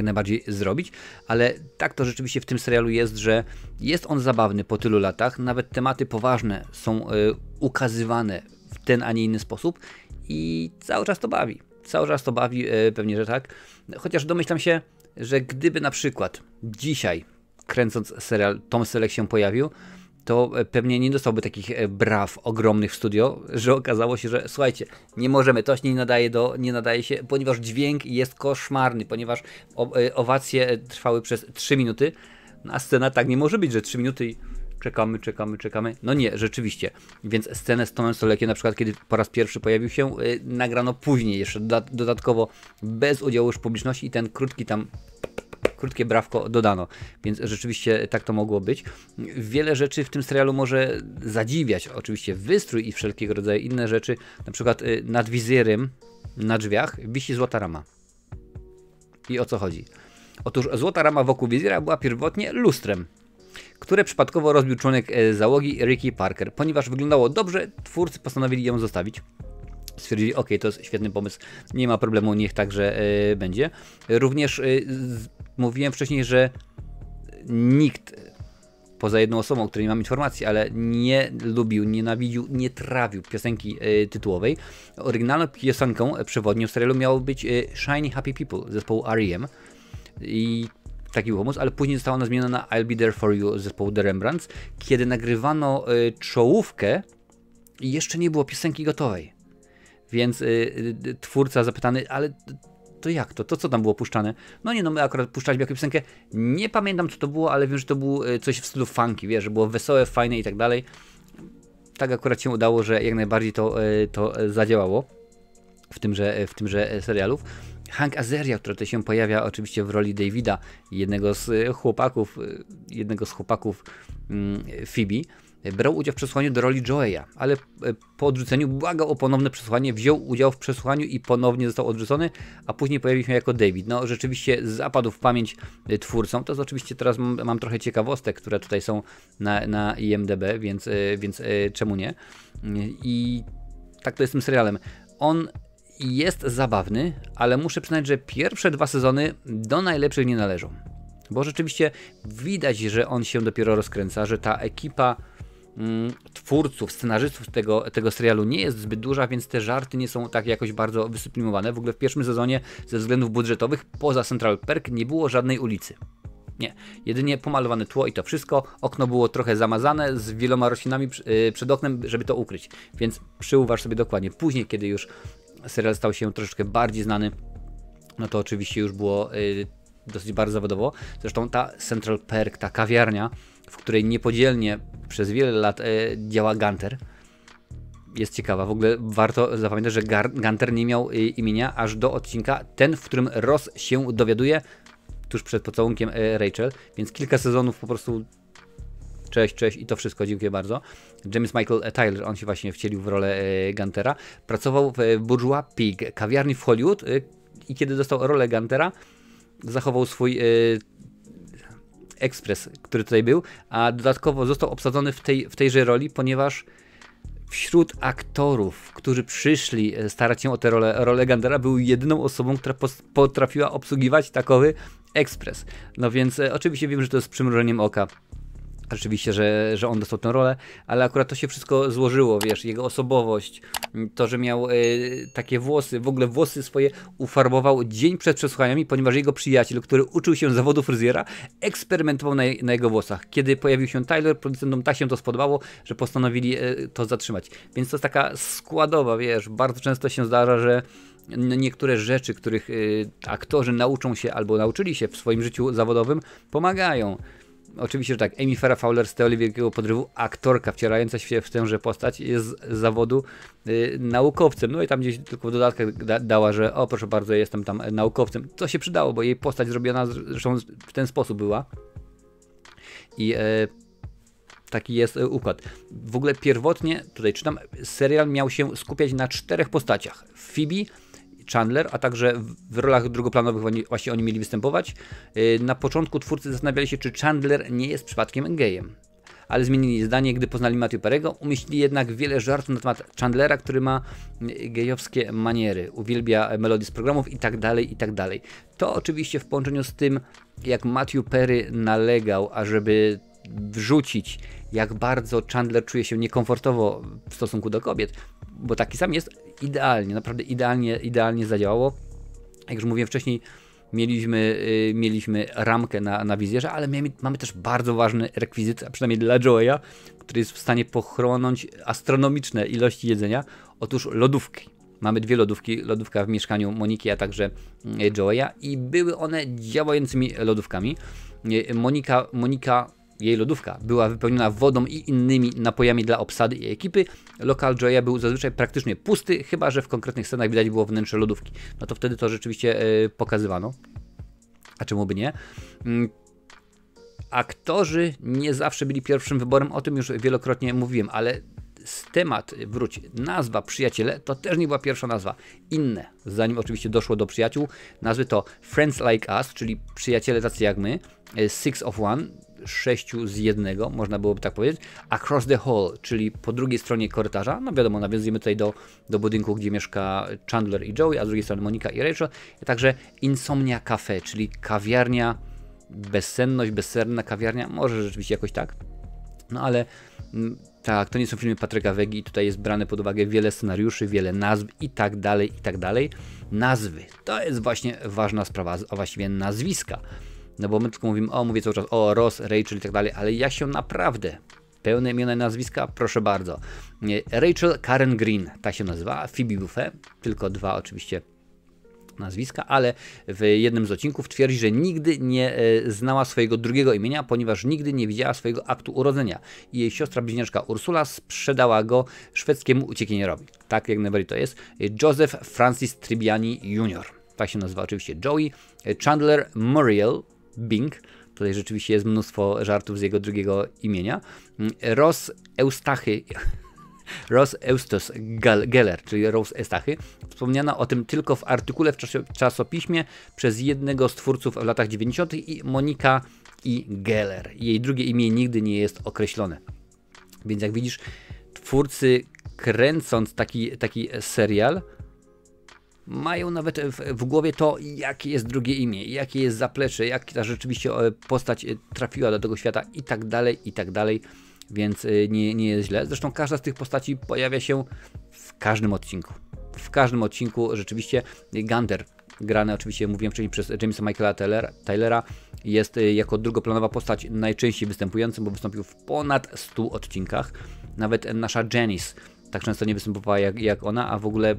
najbardziej zrobić, ale tak to rzeczywiście w tym serialu jest, że jest on zabawny po tylu latach, nawet tematy poważne są ukazywane w ten, a nie inny sposób i cały czas to bawi, pewnie, że tak, chociaż domyślam się, że gdyby na przykład dzisiaj, kręcąc serial, Tom Selleck się pojawił, to pewnie nie dostałby takich braw ogromnych w studio, że okazało się, że słuchajcie, nie możemy, to się nie nadaje się, ponieważ dźwięk jest koszmarny, ponieważ owacje trwały przez 3 minuty, a scena tak nie może być, że 3 minuty i czekamy. No nie, rzeczywiście. Więc scenę z Tomem Selleckiem, na przykład kiedy po raz pierwszy pojawił się, nagrano później jeszcze dodatkowo bez udziału już publiczności i ten krótkie brawko dodano, więc rzeczywiście tak to mogło być. Wiele rzeczy w tym serialu może zadziwiać, oczywiście wystrój i wszelkiego rodzaju inne rzeczy, na przykład nad wizjerem na drzwiach wisi złota rama. I o co chodzi? Otóż złota rama wokół wizjera była pierwotnie lustrem, które przypadkowo rozbił członek załogi Ricky Parker. Ponieważ wyglądało dobrze, twórcy postanowili ją zostawić. Stwierdzili, ok, to jest świetny pomysł, nie ma problemu, niech także będzie. Również mówiłem wcześniej, że nikt, poza jedną osobą, o której nie mam informacji, ale nie lubił, nienawidził, nie trawił piosenki tytułowej. Oryginalną piosenką przewodnią w serialu miało być Shiny Happy People zespołu R.E.M. I taki był pomysł, ale później została ona zmieniona na I'll Be There For You zespołu The Rembrandts, kiedy nagrywano czołówkę i jeszcze nie było piosenki gotowej. Więc twórca zapytany, ale to jak to? To co tam było puszczane? No nie, no my akurat puszczaliśmy jakąś piosenkę, nie pamiętam co to było, ale wiem, że to było coś w stylu funky, wiesz, że było wesołe, fajne i tak dalej. Tak akurat się udało, że jak najbardziej to zadziałało w tymże serialów. Hank Azaria, który tutaj się pojawia oczywiście w roli Davida, jednego z chłopaków Phoebe, brał udział w przesłuchaniu do roli Joeya, ale po odrzuceniu błagał o ponowne przesłuchanie, wziął udział w przesłuchaniu i ponownie został odrzucony, a później pojawił się jako David. No rzeczywiście zapadł w pamięć twórcom. To jest oczywiście teraz mam trochę ciekawostek, które tutaj są na IMDb, więc czemu nie? I tak to jest z tym serialem. On jest zabawny, ale muszę przyznać, że pierwsze 2 sezony do najlepszych nie należą. Bo rzeczywiście widać, że on się dopiero rozkręca, że ta ekipa twórców, scenarzystów tego serialu nie jest zbyt duża, więc te żarty nie są tak jakoś bardzo wysublimowany. W ogóle w pierwszym sezonie ze względów budżetowych poza Central Perk nie było żadnej ulicy. Nie, jedynie pomalowane tło i to wszystko. Okno było trochę zamazane z wieloma roślinami przed oknem, żeby to ukryć. Więc przyuważ sobie dokładnie. Później, kiedy już serial stał się troszeczkę bardziej znany, no to oczywiście już było dosyć bardzo zawodowo. Zresztą ta Central Perk, ta kawiarnia, w której niepodzielnie przez wiele lat działa Gunter, jest ciekawa. W ogóle warto zapamiętać, że Gunter nie miał imienia aż do odcinka ten, w którym Ross się dowiaduje tuż przed pocałunkiem Rachel, więc kilka sezonów po prostu cześć i to wszystko, dziękuję bardzo. James Michael Tyler, on się właśnie wcielił w rolę Guntera. Pracował w Bourgeois Pig, kawiarni w Hollywood i kiedy dostał rolę Guntera, zachował swój ekspres, który tutaj był, a dodatkowo został obsadzony w tejże roli, ponieważ wśród aktorów, którzy przyszli starać się o tę rolę Guntera, był jedyną osobą, która potrafiła obsługiwać takowy ekspres. No więc oczywiście wiem, że to jest z przymrużeniem oka. Rzeczywiście, że on dostał tę rolę, ale akurat to się wszystko złożyło, wiesz, jego osobowość, to, że miał takie włosy, w ogóle włosy swoje ufarbował dzień przed przesłuchaniami, ponieważ jego przyjaciel, który uczył się zawodu fryzjera, eksperymentował na jego włosach. Kiedy pojawił się Tyler, producentom tak się to spodobało, że postanowili to zatrzymać. Więc to jest taka składowa, wiesz, bardzo często się zdarza, że niektóre rzeczy, których aktorzy nauczą się albo nauczyli się w swoim życiu zawodowym, pomagają. Oczywiście, że tak, Amy Farrah Fowler z Teorii Wielkiego Podrywu, aktorka wcierająca się w tęże postać, jest z zawodu naukowcem. No i tam gdzieś tylko w dodatkach dała, że o proszę bardzo, jestem tam naukowcem. To się przydało, bo jej postać zrobiona zresztą w ten sposób była. I taki jest układ. W ogóle pierwotnie, tutaj czytam, serial miał się skupiać na 4 postaciach. Phoebe, Chandler, a także w rolach drugoplanowych właśnie oni mieli występować. Na początku twórcy zastanawiali się, czy Chandler nie jest przypadkiem gejem. Ale zmienili zdanie, gdy poznali Matthew Perry'ego. Umieścili jednak wiele żartów na temat Chandlera, który ma gejowskie maniery, uwielbia melodie z programów i tak dalej, i tak dalej. To oczywiście w połączeniu z tym, jak Matthew Perry nalegał, ażeby wrzucić, jak bardzo Chandler czuje się niekomfortowo w stosunku do kobiet, bo taki sam jest, idealnie, naprawdę idealnie zadziałało. Jak już mówiłem wcześniej, mieliśmy ramkę na wizjerze, ale mamy też bardzo ważny rekwizyt, a przynajmniej dla Joeya, który jest w stanie pochłonąć astronomiczne ilości jedzenia. Otóż lodówki. Mamy 2 lodówki, lodówka w mieszkaniu Moniki, a także Joeya i były one działającymi lodówkami. Monika, jej lodówka była wypełniona wodą i innymi napojami dla obsady i ekipy. Lokal Joeya był zazwyczaj praktycznie pusty, chyba że w konkretnych scenach widać było wnętrze lodówki. No to wtedy to rzeczywiście pokazywano. A czemu by nie? Aktorzy nie zawsze byli pierwszym wyborem, o tym już wielokrotnie mówiłem, ale temat, nazwa Przyjaciele to też nie była pierwsza nazwa. Inne, zanim oczywiście doszło do przyjaciół, nazwy to Friends Like Us, czyli Przyjaciele tacy jak my, 6 of One, 6 z 1, można byłoby tak powiedzieć, Across the Hall, czyli po drugiej stronie korytarza, no wiadomo, nawiązujemy tutaj do budynku, gdzie mieszka Chandler i Joey, a z drugiej strony Monika i Rachel, a także Insomnia Cafe, czyli kawiarnia, bezsenna kawiarnia, może rzeczywiście jakoś tak, no ale tak, to nie są filmy Patryka Wegi, tutaj jest brane pod uwagę wiele scenariuszy, wiele nazw i tak dalej, i tak dalej. Nazwy, to jest właśnie ważna sprawa, a właściwie nazwiska. No bo my tylko mówię cały czas o Ross, Rachel i tak dalej, ale jak się naprawdę, pełne imiona i nazwiska, proszę bardzo. Rachel Karen Green, tak się nazywa, Phoebe Buffet, tylko 2 oczywiście nazwiska, ale w jednym z odcinków twierdzi, że nigdy nie znała swojego drugiego imienia, ponieważ nigdy nie widziała swojego aktu urodzenia. I jej siostra bliźniaczka Ursula sprzedała go szwedzkiemu uciekinierowi. Tak jak najbardziej to jest. Joseph Francis Tribbiani Jr. Tak się nazywa oczywiście Joey. Chandler Muriel Bing. Tutaj rzeczywiście jest mnóstwo żartów z jego drugiego imienia. Ross Eustace Geller, czyli Rose Eustachy. Wspomniano o tym tylko w artykule w czasopiśmie przez jednego z twórców w latach 90. i Monika i Geller. Jej drugie imię nigdy nie jest określone. Więc jak widzisz, twórcy kręcąc taki serial mają nawet w głowie to, jakie jest drugie imię, jakie jest zaplecze, jak ta rzeczywiście postać trafiła do tego świata i tak dalej. Więc nie jest źle. Zresztą każda z tych postaci pojawia się w każdym odcinku. W każdym odcinku rzeczywiście Gunter, grany oczywiście, mówiłem wcześniej, przez Jamesa Michaela Tylera, jest jako drugoplanowa postać najczęściej występującym, bo wystąpił w ponad 100 odcinkach. Nawet nasza Janice tak często nie występowała jak ona, a w ogóle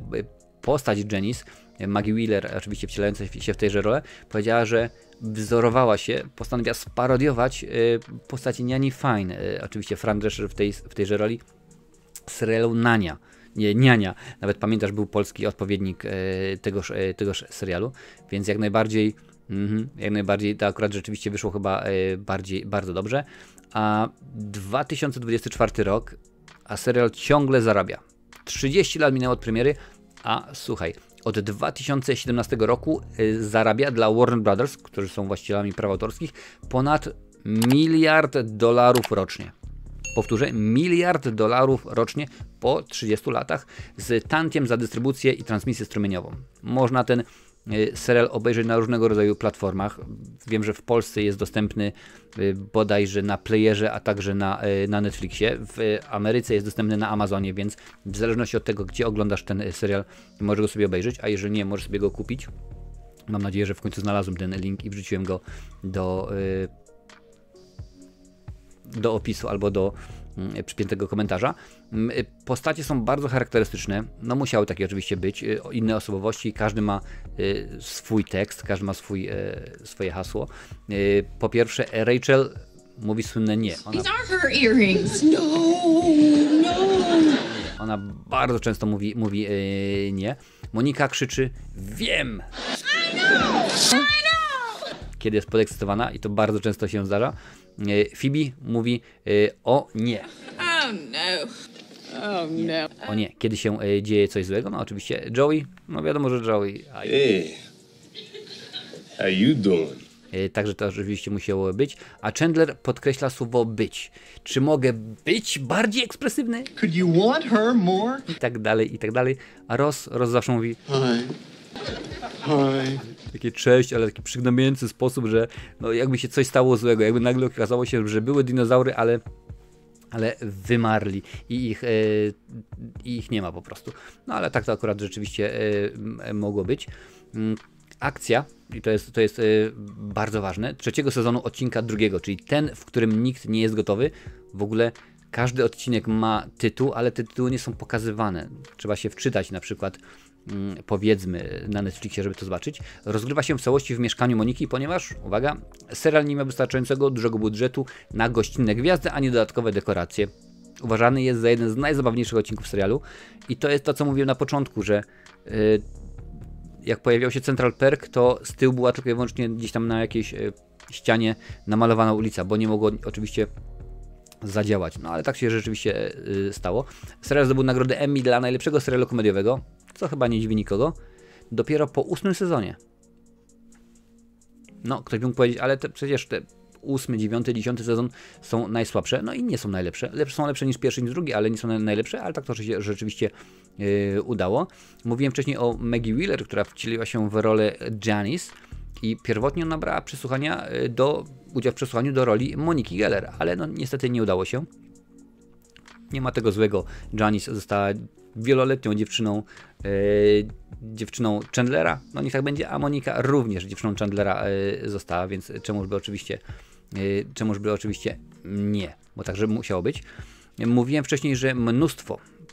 postać Janice Maggie Wheeler, oczywiście wcielająca się w tejże rolę, powiedziała, że wzorowała się, postanowiła sparodiować postaci Niani Fine, oczywiście Fran Drescher w tejże roli, serialu Nania. Nie, Niania. Nawet pamiętasz, był polski odpowiednik tegoż serialu, więc jak najbardziej to akurat rzeczywiście wyszło chyba bardzo dobrze. A 2024 rok, a serial ciągle zarabia. 30 lat minęło od premiery, a słuchaj, od 2017 roku zarabia dla Warner Brothers, którzy są właścicielami praw autorskich, ponad $1 miliard rocznie. Powtórzę, $1 miliard rocznie po 30 latach z tantiem za dystrybucję i transmisję strumieniową. Można ten serial obejrzeć na różnego rodzaju platformach. Wiem, że w Polsce jest dostępny bodajże na Playerze, a także na Netflixie. W Ameryce jest dostępny na Amazonie, więc w zależności od tego, gdzie oglądasz ten serial, możesz go sobie obejrzeć, a jeżeli nie, możesz sobie go kupić. Mam nadzieję, że w końcu znalazłem ten link i wrzuciłem go do opisu albo do przypiętego komentarza. Postacie są bardzo charakterystyczne, no musiały takie oczywiście być, inne osobowości, każdy ma swój tekst, każdy ma swoje hasło. Po pierwsze, Rachel mówi słynne nie. These are her earrings. No. Ona bardzo często mówi nie. Monika krzyczy wiem. I know. Kiedy jest podekscytowana i to bardzo często się zdarza. Phoebe mówi o nie. Oh no. Oh no. O nie, kiedy się dzieje coś złego. No oczywiście Joey, no wiadomo, że Joey. Hey, how you doing? Także to oczywiście musiało być. A Chandler podkreśla słowo być. Czy mogę być bardziej ekspresywny? Could you want her more? I tak dalej, i tak dalej. A Ross zawsze mówi Hi. takie cześć, ale taki przygnębiający sposób, że no jakby się coś stało złego, jakby nagle okazało się, że były dinozaury, ale wymarli i ich nie ma po prostu. No ale tak to akurat rzeczywiście mogło być. Akcja, i to jest bardzo ważne, trzeciego sezonu odcinka drugiego, czyli ten, w którym nikt nie jest gotowy. W ogóle każdy odcinek ma tytuł, ale te tytuły nie są pokazywane. Trzeba się wczytać na przykład powiedzmy na Netflixie, żeby to zobaczyć. Rozgrywa się w całości w mieszkaniu Moniki, ponieważ, uwaga, serial nie miał wystarczającego dużego budżetu na gościnne gwiazdy, ani dodatkowe dekoracje. Uważany jest za jeden z najzabawniejszych odcinków serialu i to jest to, co mówiłem na początku, że jak pojawiał się Central Perk, to z tyłu była tylko i wyłącznie gdzieś tam na jakiejś ścianie namalowana ulica, bo nie mogło oczywiście zadziałać. No ale tak się rzeczywiście stało. Serial zdobył nagrodę Emmy dla najlepszego serialu komediowego, co chyba nie dziwi nikogo, dopiero po 8 sezonie. No, ktoś mógł powiedzieć, ale przecież te 8, 9, 10 sezon są najsłabsze, no i nie są najlepsze. Są lepsze niż pierwszy, niż drugi, ale nie są najlepsze, ale tak to się rzeczywiście udało. Mówiłem wcześniej o Maggie Wheeler, która wcieliła się w rolę Janice i pierwotnie ona brała udział w przesłuchaniu do roli Moniki Geller, ale no niestety nie udało się. Nie ma tego złego. Janice została wieloletnią dziewczyną Chandlera, no niech tak będzie, a Monika również dziewczyną Chandlera została, więc czemuż by oczywiście nie, bo także musiało być. Mówiłem wcześniej, że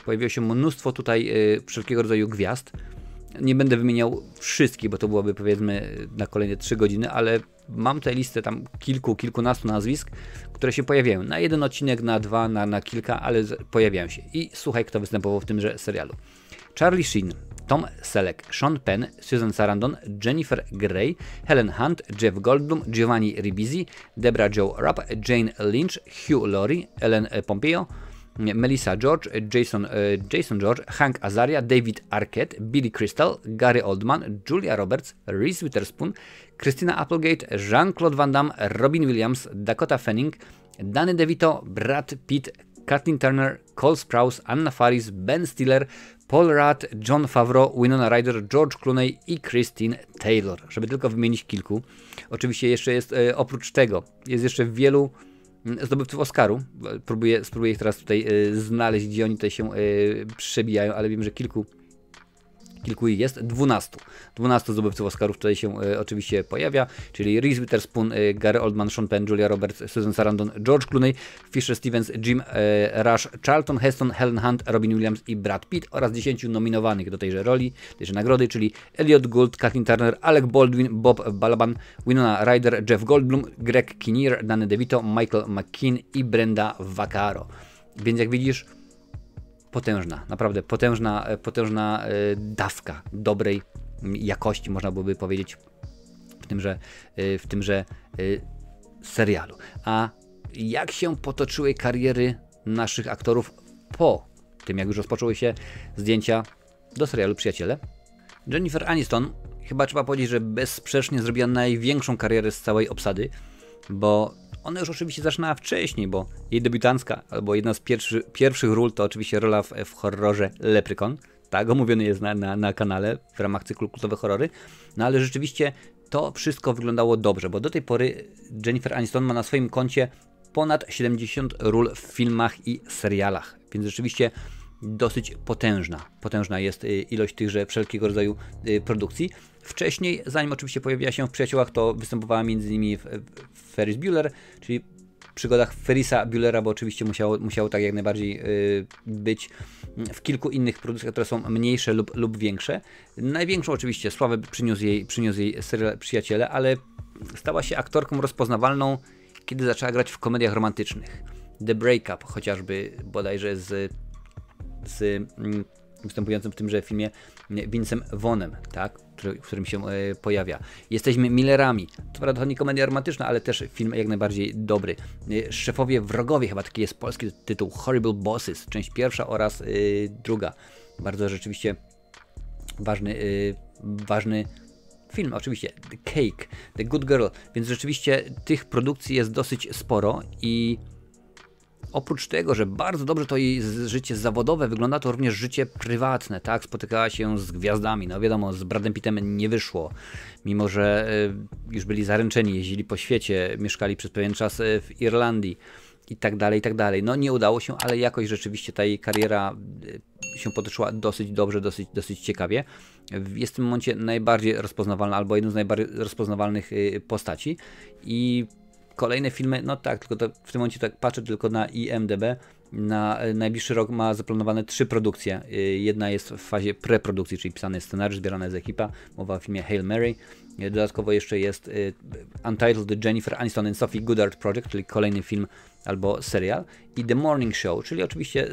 pojawiło się mnóstwo tutaj wszelkiego rodzaju gwiazd. Nie będę wymieniał wszystkich, bo to byłoby powiedzmy na kolejne 3 godziny, ale mam tę listę tam kilkunastu nazwisk, które się pojawiają. Na jeden odcinek, na 2, na kilka, ale pojawiają się. I słuchaj, kto występował w tymże serialu. Charlie Sheen, Tom Selleck, Sean Penn, Susan Sarandon, Jennifer Grey, Helen Hunt, Jeff Goldblum, Giovanni Ribisi, Debra Jo Rupp, Jane Lynch, Hugh Laurie, Ellen Pompeo, Melissa George, Jason George, Hank Azaria, David Arquette, Billy Crystal, Gary Oldman, Julia Roberts, Reese Witherspoon, Christina Applegate, Jean-Claude Van Damme, Robin Williams, Dakota Fanning, Danny DeVito, Brad Pitt, Kathleen Turner, Cole Sprouse, Anna Faris, Ben Stiller, Paul Rudd, Jon Favreau, Winona Ryder, George Clooney i Christine Taylor, żeby tylko wymienić kilku. Oczywiście jeszcze jest, oprócz tego, jest jeszcze wielu zdobywców Oscaru. Spróbuję ich teraz tutaj znaleźć, gdzie oni tutaj się przebijają, ale wiem, że kilku ich jest, 12. 12 zdobywców Oscarów tutaj się oczywiście pojawia, czyli Reese Witherspoon, Gary Oldman, Sean Penn, Julia Roberts, Susan Sarandon, George Clooney, Fisher Stevens, Jim Rush, Charlton Heston, Helen Hunt, Robin Williams i Brad Pitt oraz 10 nominowanych do tejże roli, tejże nagrody, czyli Elliot Gould, Kathleen Turner, Alec Baldwin, Bob Balaban, Winona Ryder, Jeff Goldblum, Greg Kinnear, Danny DeVito, Michael McKean i Brenda Vaccaro. Więc jak widzisz, potężna, naprawdę potężna dawka dobrej jakości, można byłoby powiedzieć, w tymże serialu. A jak się potoczyły kariery naszych aktorów po tym, jak już rozpoczęły się zdjęcia do serialu Przyjaciele? Jennifer Aniston, chyba trzeba powiedzieć, że bezsprzecznie zrobiła największą karierę z całej obsady, bo ona już oczywiście zaczynała wcześniej, bo jej debiutancka, albo jedna z pierwszych ról to oczywiście rola w horrorze Leprechaun. Tak, omówiony jest na kanale w ramach cyklu Kultowe Horrory. No ale rzeczywiście to wszystko wyglądało dobrze, bo do tej pory Jennifer Aniston ma na swoim koncie ponad 70 ról w filmach i serialach, więc rzeczywiście dosyć potężna jest ilość tychże wszelkiego rodzaju produkcji. Wcześniej, zanim oczywiście pojawiła się w Przyjaciołach, to występowała m.in. w Ferris Bueller, czyli przygodach Ferrisa Buellera, bo oczywiście musiało tak jak najbardziej być w kilku innych produkcjach, które są mniejsze lub większe. Największą oczywiście sławę przyniósł jej serial Przyjaciele, ale stała się aktorką rozpoznawalną, kiedy zaczęła grać w komediach romantycznych. The Breakup chociażby, bodajże z występującym w tymże filmie Vincem Vaughnem, tak? w którym się pojawia. Jesteśmy Millerami. To prawda, to nie komedia romantyczna, ale też film jak najbardziej dobry. Szefowie wrogowie, chyba taki jest polski tytuł, Horrible Bosses, część pierwsza oraz druga. Bardzo rzeczywiście ważny film, oczywiście The Cake, The Good Girl, więc rzeczywiście tych produkcji jest dosyć sporo i oprócz tego, że bardzo dobrze to jej życie zawodowe wygląda, to również życie prywatne, tak? Spotykała się z gwiazdami, no wiadomo, z Bradem Pittem nie wyszło, mimo że już byli zaręczeni, jeździli po świecie, mieszkali przez pewien czas w Irlandii i tak dalej. No nie udało się, ale jakoś rzeczywiście ta jej kariera się potoczyła dosyć dobrze, dosyć ciekawie. Jest w tym momencie najbardziej rozpoznawalna, albo jedną z najbardziej rozpoznawalnych postaci i kolejne filmy, no tak, tylko w tym momencie tak patrzę tylko na IMDb, na najbliższy rok ma zaplanowane 3 produkcje. Jedna jest w fazie preprodukcji, czyli pisany jest scenariusz, zbierana jest ekipa, mowa o filmie Hail Mary. Dodatkowo jeszcze jest Untitled The Jennifer Aniston and Sophie Goddard Project, czyli kolejny film albo serial. I The Morning Show, czyli oczywiście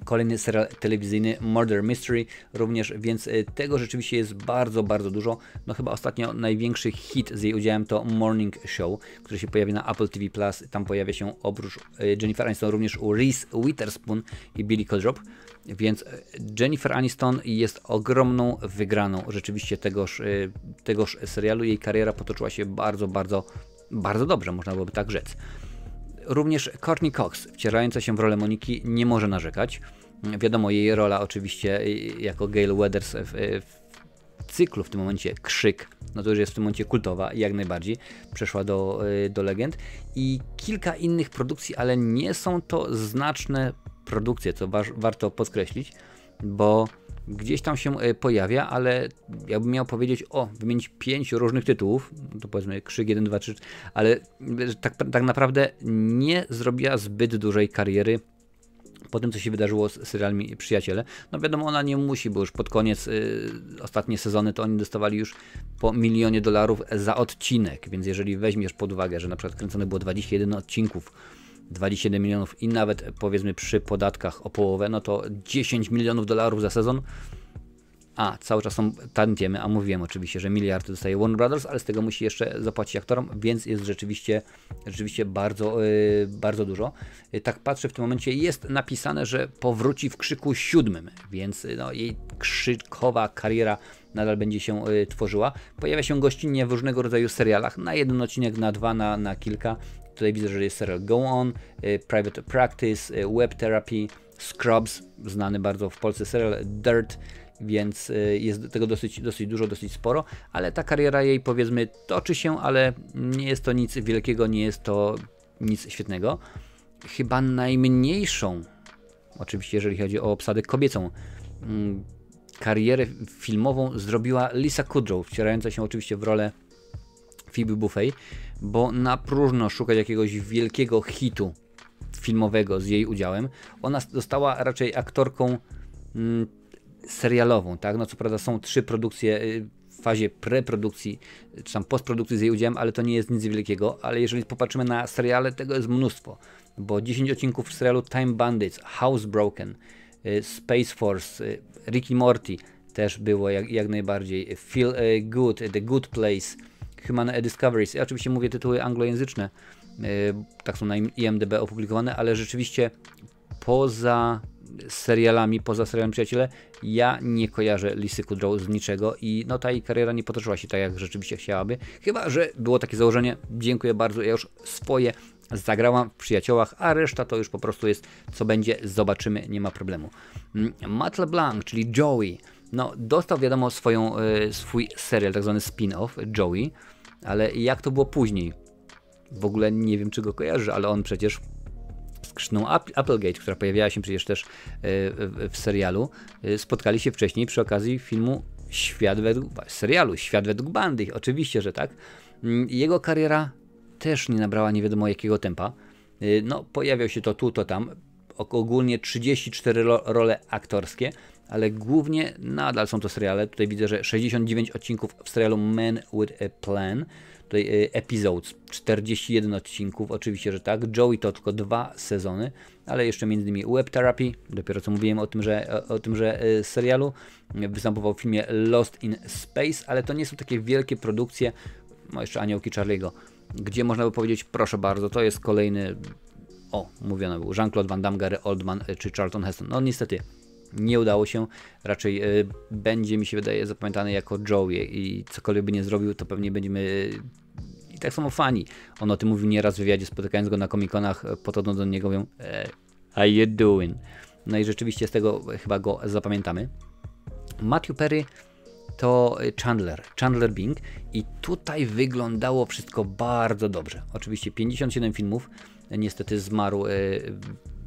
kolejny serial telewizyjny Murder Mystery również, więc tego rzeczywiście jest bardzo dużo. No chyba ostatnio największy hit z jej udziałem to Morning Show, który się pojawi na Apple TV+. Tam pojawia się oprócz Jennifer Aniston również Reese Witherspoon i Billy Crudup, więc Jennifer Aniston jest ogromną wygraną rzeczywiście tegoż serialu. Jej kariera potoczyła się bardzo dobrze, można byłoby tak rzec. Również Courtney Cox, wcierająca się w rolę Moniki, nie może narzekać. Wiadomo, jej rola oczywiście jako Gale Weathers w cyklu w tym momencie Krzyk, no to już jest w tym momencie kultowa i jak najbardziej przeszła do legend. I kilka innych produkcji, ale nie są to znaczne produkcje, co warto podkreślić, bo gdzieś tam się pojawia, ale jakbym miał powiedzieć, wymienić 5 różnych tytułów, to powiedzmy Krzyk 1, 2, 3, ale tak naprawdę nie zrobiła zbyt dużej kariery po tym, co się wydarzyło z serialami Przyjaciele. No wiadomo, ona nie musi, bo już pod koniec ostatnie sezony to oni dostawali już po $1 milion za odcinek, więc jeżeli weźmiesz pod uwagę, że na przykład kręcone było 21 odcinków, 27 milionów i nawet powiedzmy przy podatkach o połowę, no to $10 milionów za sezon. A cały czas są tantiemy, a mówiłem oczywiście, że miliardy dostaje Warner Brothers, ale z tego musi jeszcze zapłacić aktorom, więc jest rzeczywiście bardzo dużo. Tak patrzę w tym momencie, jest napisane, że powróci w Krzyku 7, więc no, jej krzykowa kariera nadal będzie się tworzyła. Pojawia się gościnnie w różnego rodzaju serialach, na jeden odcinek, na 2, na kilka. Tutaj widzę, że jest serial Go On, Private Practice, Web Therapy, Scrubs, znany bardzo w Polsce serial, Dirt, więc jest tego dosyć dużo, dosyć sporo, ale ta kariera jej powiedzmy toczy się, ale nie jest to nic wielkiego, nie jest to nic świetnego. Chyba najmniejszą, oczywiście jeżeli chodzi o obsadę kobiecą, karierę filmową zrobiła Lisa Kudrow, wcierająca się oczywiście w rolę Phoebe Buffay, bo na próżno szukać jakiegoś wielkiego hitu filmowego z jej udziałem. Ona została raczej aktorką serialową, tak? No co prawda są 3 produkcje w fazie preprodukcji, czy tam postprodukcji z jej udziałem, ale to nie jest nic wielkiego, ale jeżeli popatrzymy na seriale, tego jest mnóstwo, bo 10 odcinków w serialu Time Bandits, Housebroken, Space Force, Rick i Morty też było jak najbardziej, Feel Good, The Good Place, Human Discoveries. Ja oczywiście mówię tytuły anglojęzyczne, tak są na IMDb opublikowane, ale rzeczywiście poza serialami Przyjaciele, ja nie kojarzę Lisy Kudrow z niczego i no ta jej kariera nie potoczyła się tak, jak rzeczywiście chciałaby. Chyba że było takie założenie, dziękuję bardzo, ja już swoje zagrałam w Przyjaciołach, a reszta to już po prostu jest co będzie, zobaczymy, nie ma problemu. Matt LeBlanc, czyli Joey, no dostał wiadomo swój serial, tak zwany spin-off Joey, ale jak to było później? W ogóle nie wiem, czy go kojarzy, ale on przecież z Krzysztoną Applegate, która pojawiała się przecież też w serialu, spotkali się wcześniej przy okazji filmu serialu Świat według Bandy. Oczywiście, że tak. Jego kariera też nie nabrała nie wiadomo jakiego tempa. No, pojawiał się to tu, to tam. Ogólnie 34 role aktorskie, ale głównie nadal są to seriale. Tutaj widzę, że 69 odcinków w serialu Man with a Plan. Tutaj Episodes, 41 odcinków, oczywiście, że tak. Joey to tylko 2 sezony, ale jeszcze między innymi Web Therapy, dopiero co mówiłem o tymże serialu. Występował w filmie Lost in Space, ale to nie są takie wielkie produkcje, no jeszcze Aniołki Charlie'ego, gdzie można by powiedzieć, proszę bardzo, to jest kolejny, mówiono był, Jean-Claude Van Damme, Gary Oldman czy Charlton Heston. No niestety nie udało się, raczej będzie, mi się wydaje, zapamiętany jako Joey i cokolwiek by nie zrobił, to pewnie będziemy i tak samo fani. On o tym mówił nieraz w wywiadzie, spotykając go na komikonach, podchodząc do niego, mówią how you doing? No i rzeczywiście z tego chyba go zapamiętamy. Matthew Perry to Chandler Bing i tutaj wyglądało wszystko bardzo dobrze. Oczywiście 57 filmów, niestety zmarł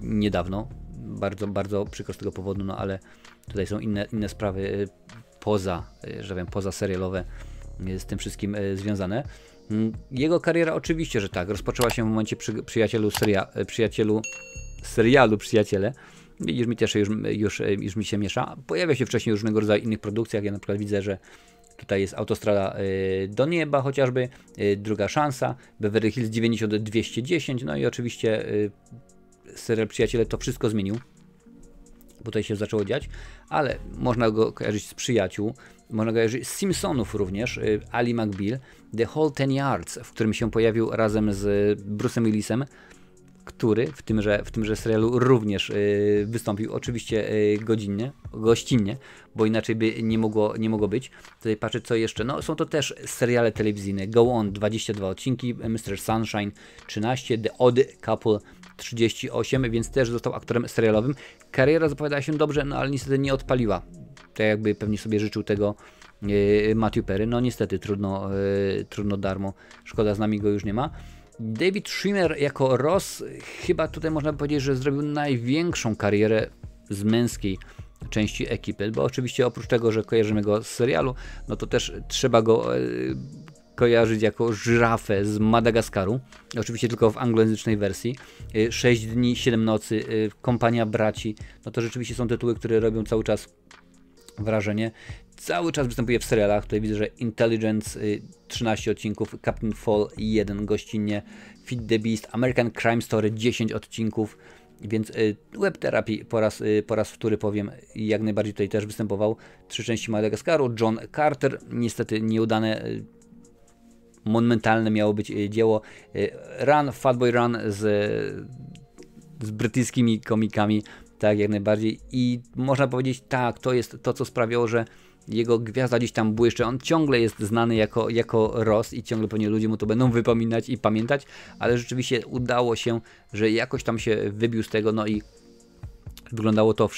niedawno, bardzo, bardzo przykro z tego powodu, no ale tutaj są inne sprawy poza serialowe z tym wszystkim związane. Jego kariera oczywiście, że tak, rozpoczęła się w momencie serialu Przyjaciele. Widzisz, mi też już mi się miesza. Pojawia się wcześniej w różnego rodzaju innych produkcjach. Ja na przykład widzę, że tutaj jest Autostrada do nieba chociażby, Druga szansa, Beverly Hills 90-210, no i oczywiście serial Przyjaciele to wszystko zmienił, bo tutaj się zaczęło dziać, ale można go kojarzyć z Przyjaciół, można go kojarzyć z Simpsonów również, Ali McBeal, The Whole 10 Yards, w którym się pojawił razem z Bruce'em Willisem, który w tymże serialu również wystąpił, oczywiście gościnnie, bo inaczej by nie mogło być. Tutaj patrzę co jeszcze, no są to też seriale telewizyjne, Go On 22 odcinki, Mr. Sunshine 13, The Odd Couple 38, więc też został aktorem serialowym. Kariera zapowiadała się dobrze, no ale niestety nie odpaliła, tak jakby pewnie sobie życzył tego Matthew Perry. No niestety trudno darmo, szkoda, z nami go już nie ma. David Schwimmer jako Ross, chyba tutaj można powiedzieć, że zrobił największą karierę z męskiej części ekipy, bo oczywiście oprócz tego, że kojarzymy go z serialu, no to też trzeba go kojarzyć jako żyrafę z Madagaskaru, oczywiście tylko w anglojęzycznej wersji. 6 dni, 7 nocy, Kompania braci, no to rzeczywiście są tytuły, które robią cały czas wrażenie. Cały czas występuje w serialach. Tutaj widzę, że Intelligence 13 odcinków, Captain Fall 1 gościnnie, Feed the Beast, American Crime Story 10 odcinków, więc Web Therapy po raz wtóry powiem, jak najbardziej tutaj też występował. 3 części Madagaskaru, John Carter, niestety nieudane, monumentalne miało być dzieło. Run, Fatboy Run z brytyjskimi komikami, tak, jak najbardziej, i można powiedzieć, tak, to jest to, co sprawiało, że jego gwiazda gdzieś tam błyszczy. On ciągle jest znany jako Ross i ciągle pewnie ludzie mu to będą wypominać i pamiętać, ale rzeczywiście udało się, że jakoś tam się wybił z tego, no i wyglądało to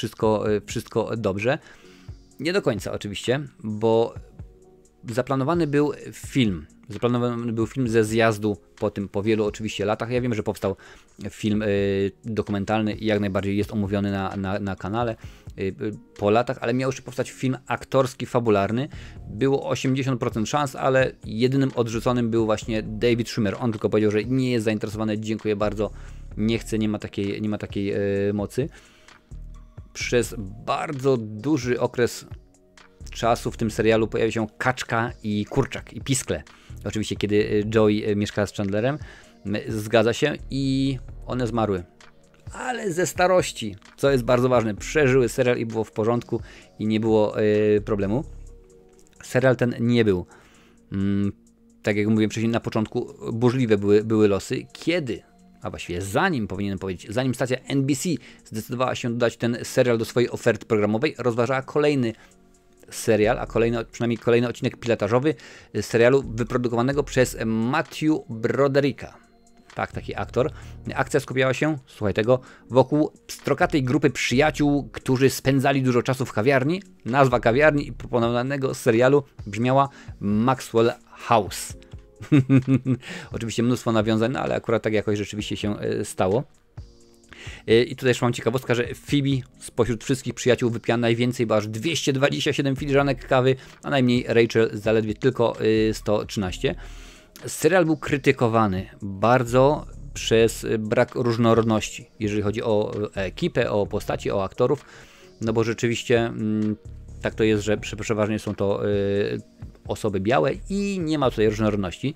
wszystko dobrze. Nie do końca oczywiście, bo zaplanowany był film Zaplanowany był film ze zjazdu po wielu oczywiście latach. Ja wiem, że powstał film dokumentalny i jak najbardziej jest omówiony na kanale po latach, ale miał jeszcze powstać film aktorski, fabularny. Było 80% szans, ale jedynym odrzuconym był właśnie David Schwimmer. On tylko powiedział, że nie jest zainteresowany, dziękuję bardzo, nie chce, nie ma takiej mocy. Przez bardzo duży okres czasu w tym serialu pojawił się kaczka i kurczak i piskle. Oczywiście kiedy Joey mieszkała z Chandlerem, zgadza się, i one zmarły. Ale ze starości, co jest bardzo ważne, przeżyły serial i było w porządku i nie było problemu. Serial ten nie był, tak jak mówiłem wcześniej na początku, burzliwe były losy, kiedy, a właściwie powinienem powiedzieć, zanim stacja NBC zdecydowała się dodać ten serial do swojej oferty programowej, rozważała kolejny serial, a przynajmniej kolejny odcinek pilotażowy serialu wyprodukowanego przez Matthew Brodericka. Tak, taki aktor. Akcja skupiała się, słuchaj tego, wokół pstrokatej grupy przyjaciół, którzy spędzali dużo czasu w kawiarni. Nazwa kawiarni i proponowanego serialu brzmiała Maxwell House. Oczywiście mnóstwo nawiązań, no ale akurat tak jakoś rzeczywiście się stało. I tutaj jeszcze mam ciekawostkę, że Phoebe spośród wszystkich przyjaciół wypiła najwięcej, bo aż 227 filiżanek kawy, a najmniej Rachel zaledwie tylko 113. Serial był krytykowany bardzo przez brak różnorodności, jeżeli chodzi o ekipę, o postaci, o aktorów, no bo rzeczywiście tak to jest, że przeważnie są to osoby białe i nie ma tutaj różnorodności.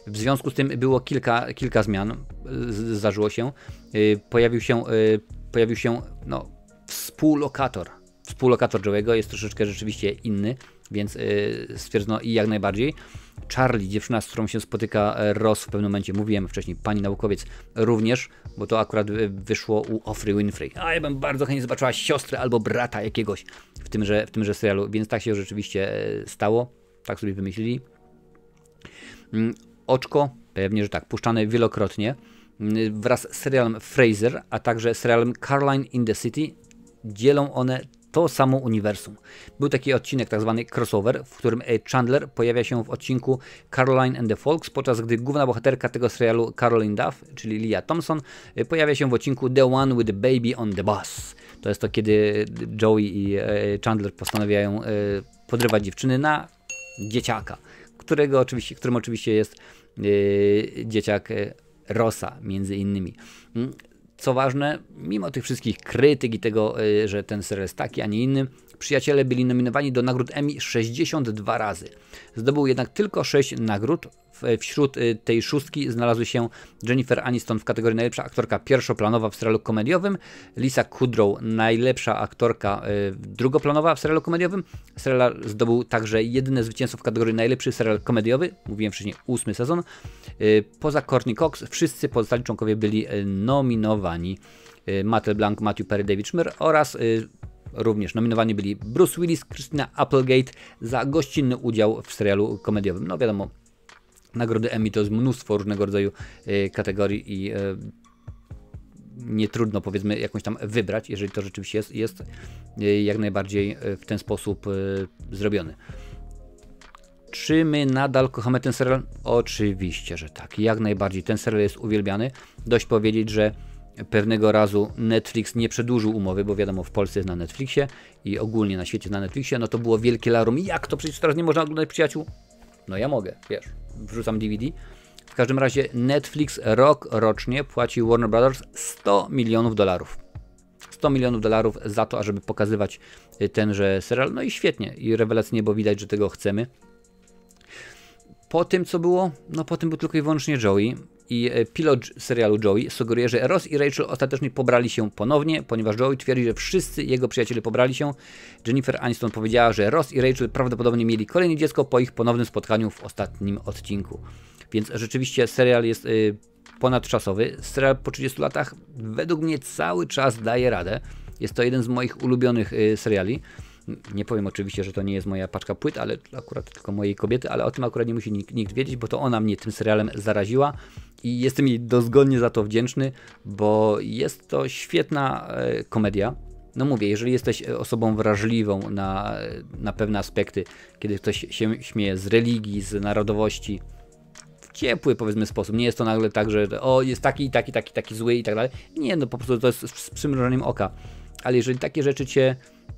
W związku z tym było kilka zmian, zdarzyło się. Pojawił się no, współlokator Joey'ego, jest troszeczkę rzeczywiście inny, więc stwierdzono i jak najbardziej. Charlie, dziewczyna, z którą się spotyka Ross w pewnym momencie, mówiłem wcześniej, pani naukowiec również, bo to akurat wyszło u Oprah Winfrey. A ja bym bardzo chętnie zobaczyła siostrę albo brata jakiegoś w tymże serialu, więc tak się rzeczywiście stało, tak sobie wymyślili. Oczko, pewnie, że tak, puszczane wielokrotnie wraz z serialem Frasier, a także serialem Caroline in the City, dzielą one to samo uniwersum. Był taki odcinek, tak zwany crossover, w którym Chandler pojawia się w odcinku Caroline and the Folks, podczas gdy główna bohaterka tego serialu, Caroline Duff, czyli Leah Thompson, pojawia się w odcinku The One with the Baby on the Bus. To jest to, kiedy Joey i Chandler postanawiają podrywać dziewczyny na dzieciaka, którym oczywiście jest dzieciak Rossa między innymi. Co ważne, mimo tych wszystkich krytyk i tego, że ten serial jest taki, a nie inny, przyjaciele byli nominowani do nagród Emmy 62 razy. Zdobył jednak tylko 6 nagród. Wśród tej szóstki znalazły się Jennifer Aniston w kategorii najlepsza aktorka pierwszoplanowa w serialu komediowym, Lisa Kudrow najlepsza aktorka drugoplanowa w serialu komediowym. Serial zdobył także jedyne zwycięstwo w kategorii najlepszy serial komediowy, mówiłem wcześniej 8 sezon. Poza Courtney Cox wszyscy pozostali członkowie byli nominowani. Matt LeBlanc, Matthew Perry, David Schwimmer oraz również nominowani byli Bruce Willis, Christina Applegate za gościnny udział w serialu komediowym. No wiadomo, nagrody Emmy to jest mnóstwo różnego rodzaju kategorii i nie trudno, powiedzmy, jakąś tam wybrać, jeżeli to rzeczywiście jest jak najbardziej w ten sposób zrobiony. Czy my nadal kochamy ten serial? Oczywiście, że tak. Jak najbardziej. Ten serial jest uwielbiany. Dość powiedzieć, że pewnego razu Netflix nie przedłużył umowy, bo wiadomo, w Polsce jest na Netflixie i ogólnie na świecie jest na Netflixie, no to było wielkie larum. Jak to? Przecież teraz nie można oglądać Przyjaciół? No ja mogę, wiesz, wrzucam DVD. W każdym razie Netflix rocznie płaci Warner Brothers $100 milionów. $100 milionów za to, ażeby pokazywać tenże serial. No i świetnie i rewelacyjnie, bo widać, że tego chcemy. Po tym co było? No po tym był tylko i wyłącznie Joey i pilot serialu Joey sugeruje, że Ross i Rachel ostatecznie pobrali się ponownie, ponieważ Joey twierdzi, że wszyscy jego przyjaciele pobrali się. Jennifer Aniston powiedziała, że Ross i Rachel prawdopodobnie mieli kolejne dziecko po ich ponownym spotkaniu w ostatnim odcinku. Więc rzeczywiście serial jest ponadczasowy. Serial po 30 latach według mnie cały czas daje radę. Jest to jeden z moich ulubionych seriali. Nie powiem oczywiście, że to nie jest moja paczka płyt, ale akurat tylko mojej kobiety, ale o tym akurat nie musi nikt wiedzieć, bo to ona mnie tym serialem zaraziła i jestem jej dozgodnie za to wdzięczny, bo jest to świetna komedia. No mówię, jeżeli jesteś osobą wrażliwą na pewne aspekty, kiedy ktoś się śmieje z religii, z narodowości, ciepły, powiedzmy, sposób. Nie jest to nagle tak, że o, jest taki zły i tak dalej. Nie, no po prostu to jest z przymrużeniem oka. Ale jeżeli takie rzeczy cię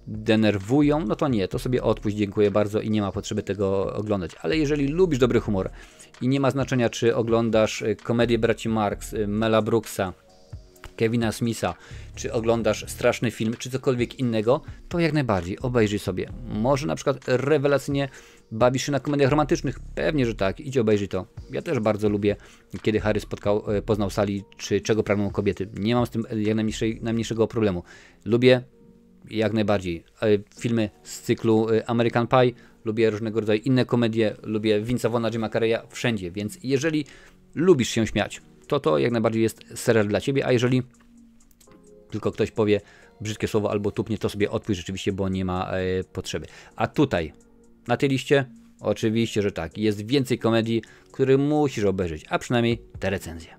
denerwują, no to nie, to sobie odpuść, dziękuję bardzo i nie ma potrzeby tego oglądać. Ale jeżeli lubisz dobry humor i nie ma znaczenia, czy oglądasz komedię braci Marx, Mela Brooksa, Kevina Smitha, czy oglądasz straszny film, czy cokolwiek innego, to jak najbardziej obejrzyj sobie. Może na przykład rewelacyjnie bawisz się na komediach romantycznych? Pewnie, że tak. Idź obejrzyj to. Ja też bardzo lubię, kiedy Harry poznał Sally, czy Czego pragną kobiety. Nie mam z tym jak najmniejszego problemu. Lubię jak najbardziej filmy z cyklu American Pie, lubię różnego rodzaju inne komedie, lubię Vince'a Vaughna, Jima Carreya, wszędzie, więc jeżeli lubisz się śmiać, to jak najbardziej jest serial dla ciebie, a jeżeli tylko ktoś powie brzydkie słowo albo tupnie, to sobie odpuść rzeczywiście, bo nie ma potrzeby. A tutaj, na tej liście, oczywiście, że tak, jest więcej komedii, które musisz obejrzeć, a przynajmniej te recenzje.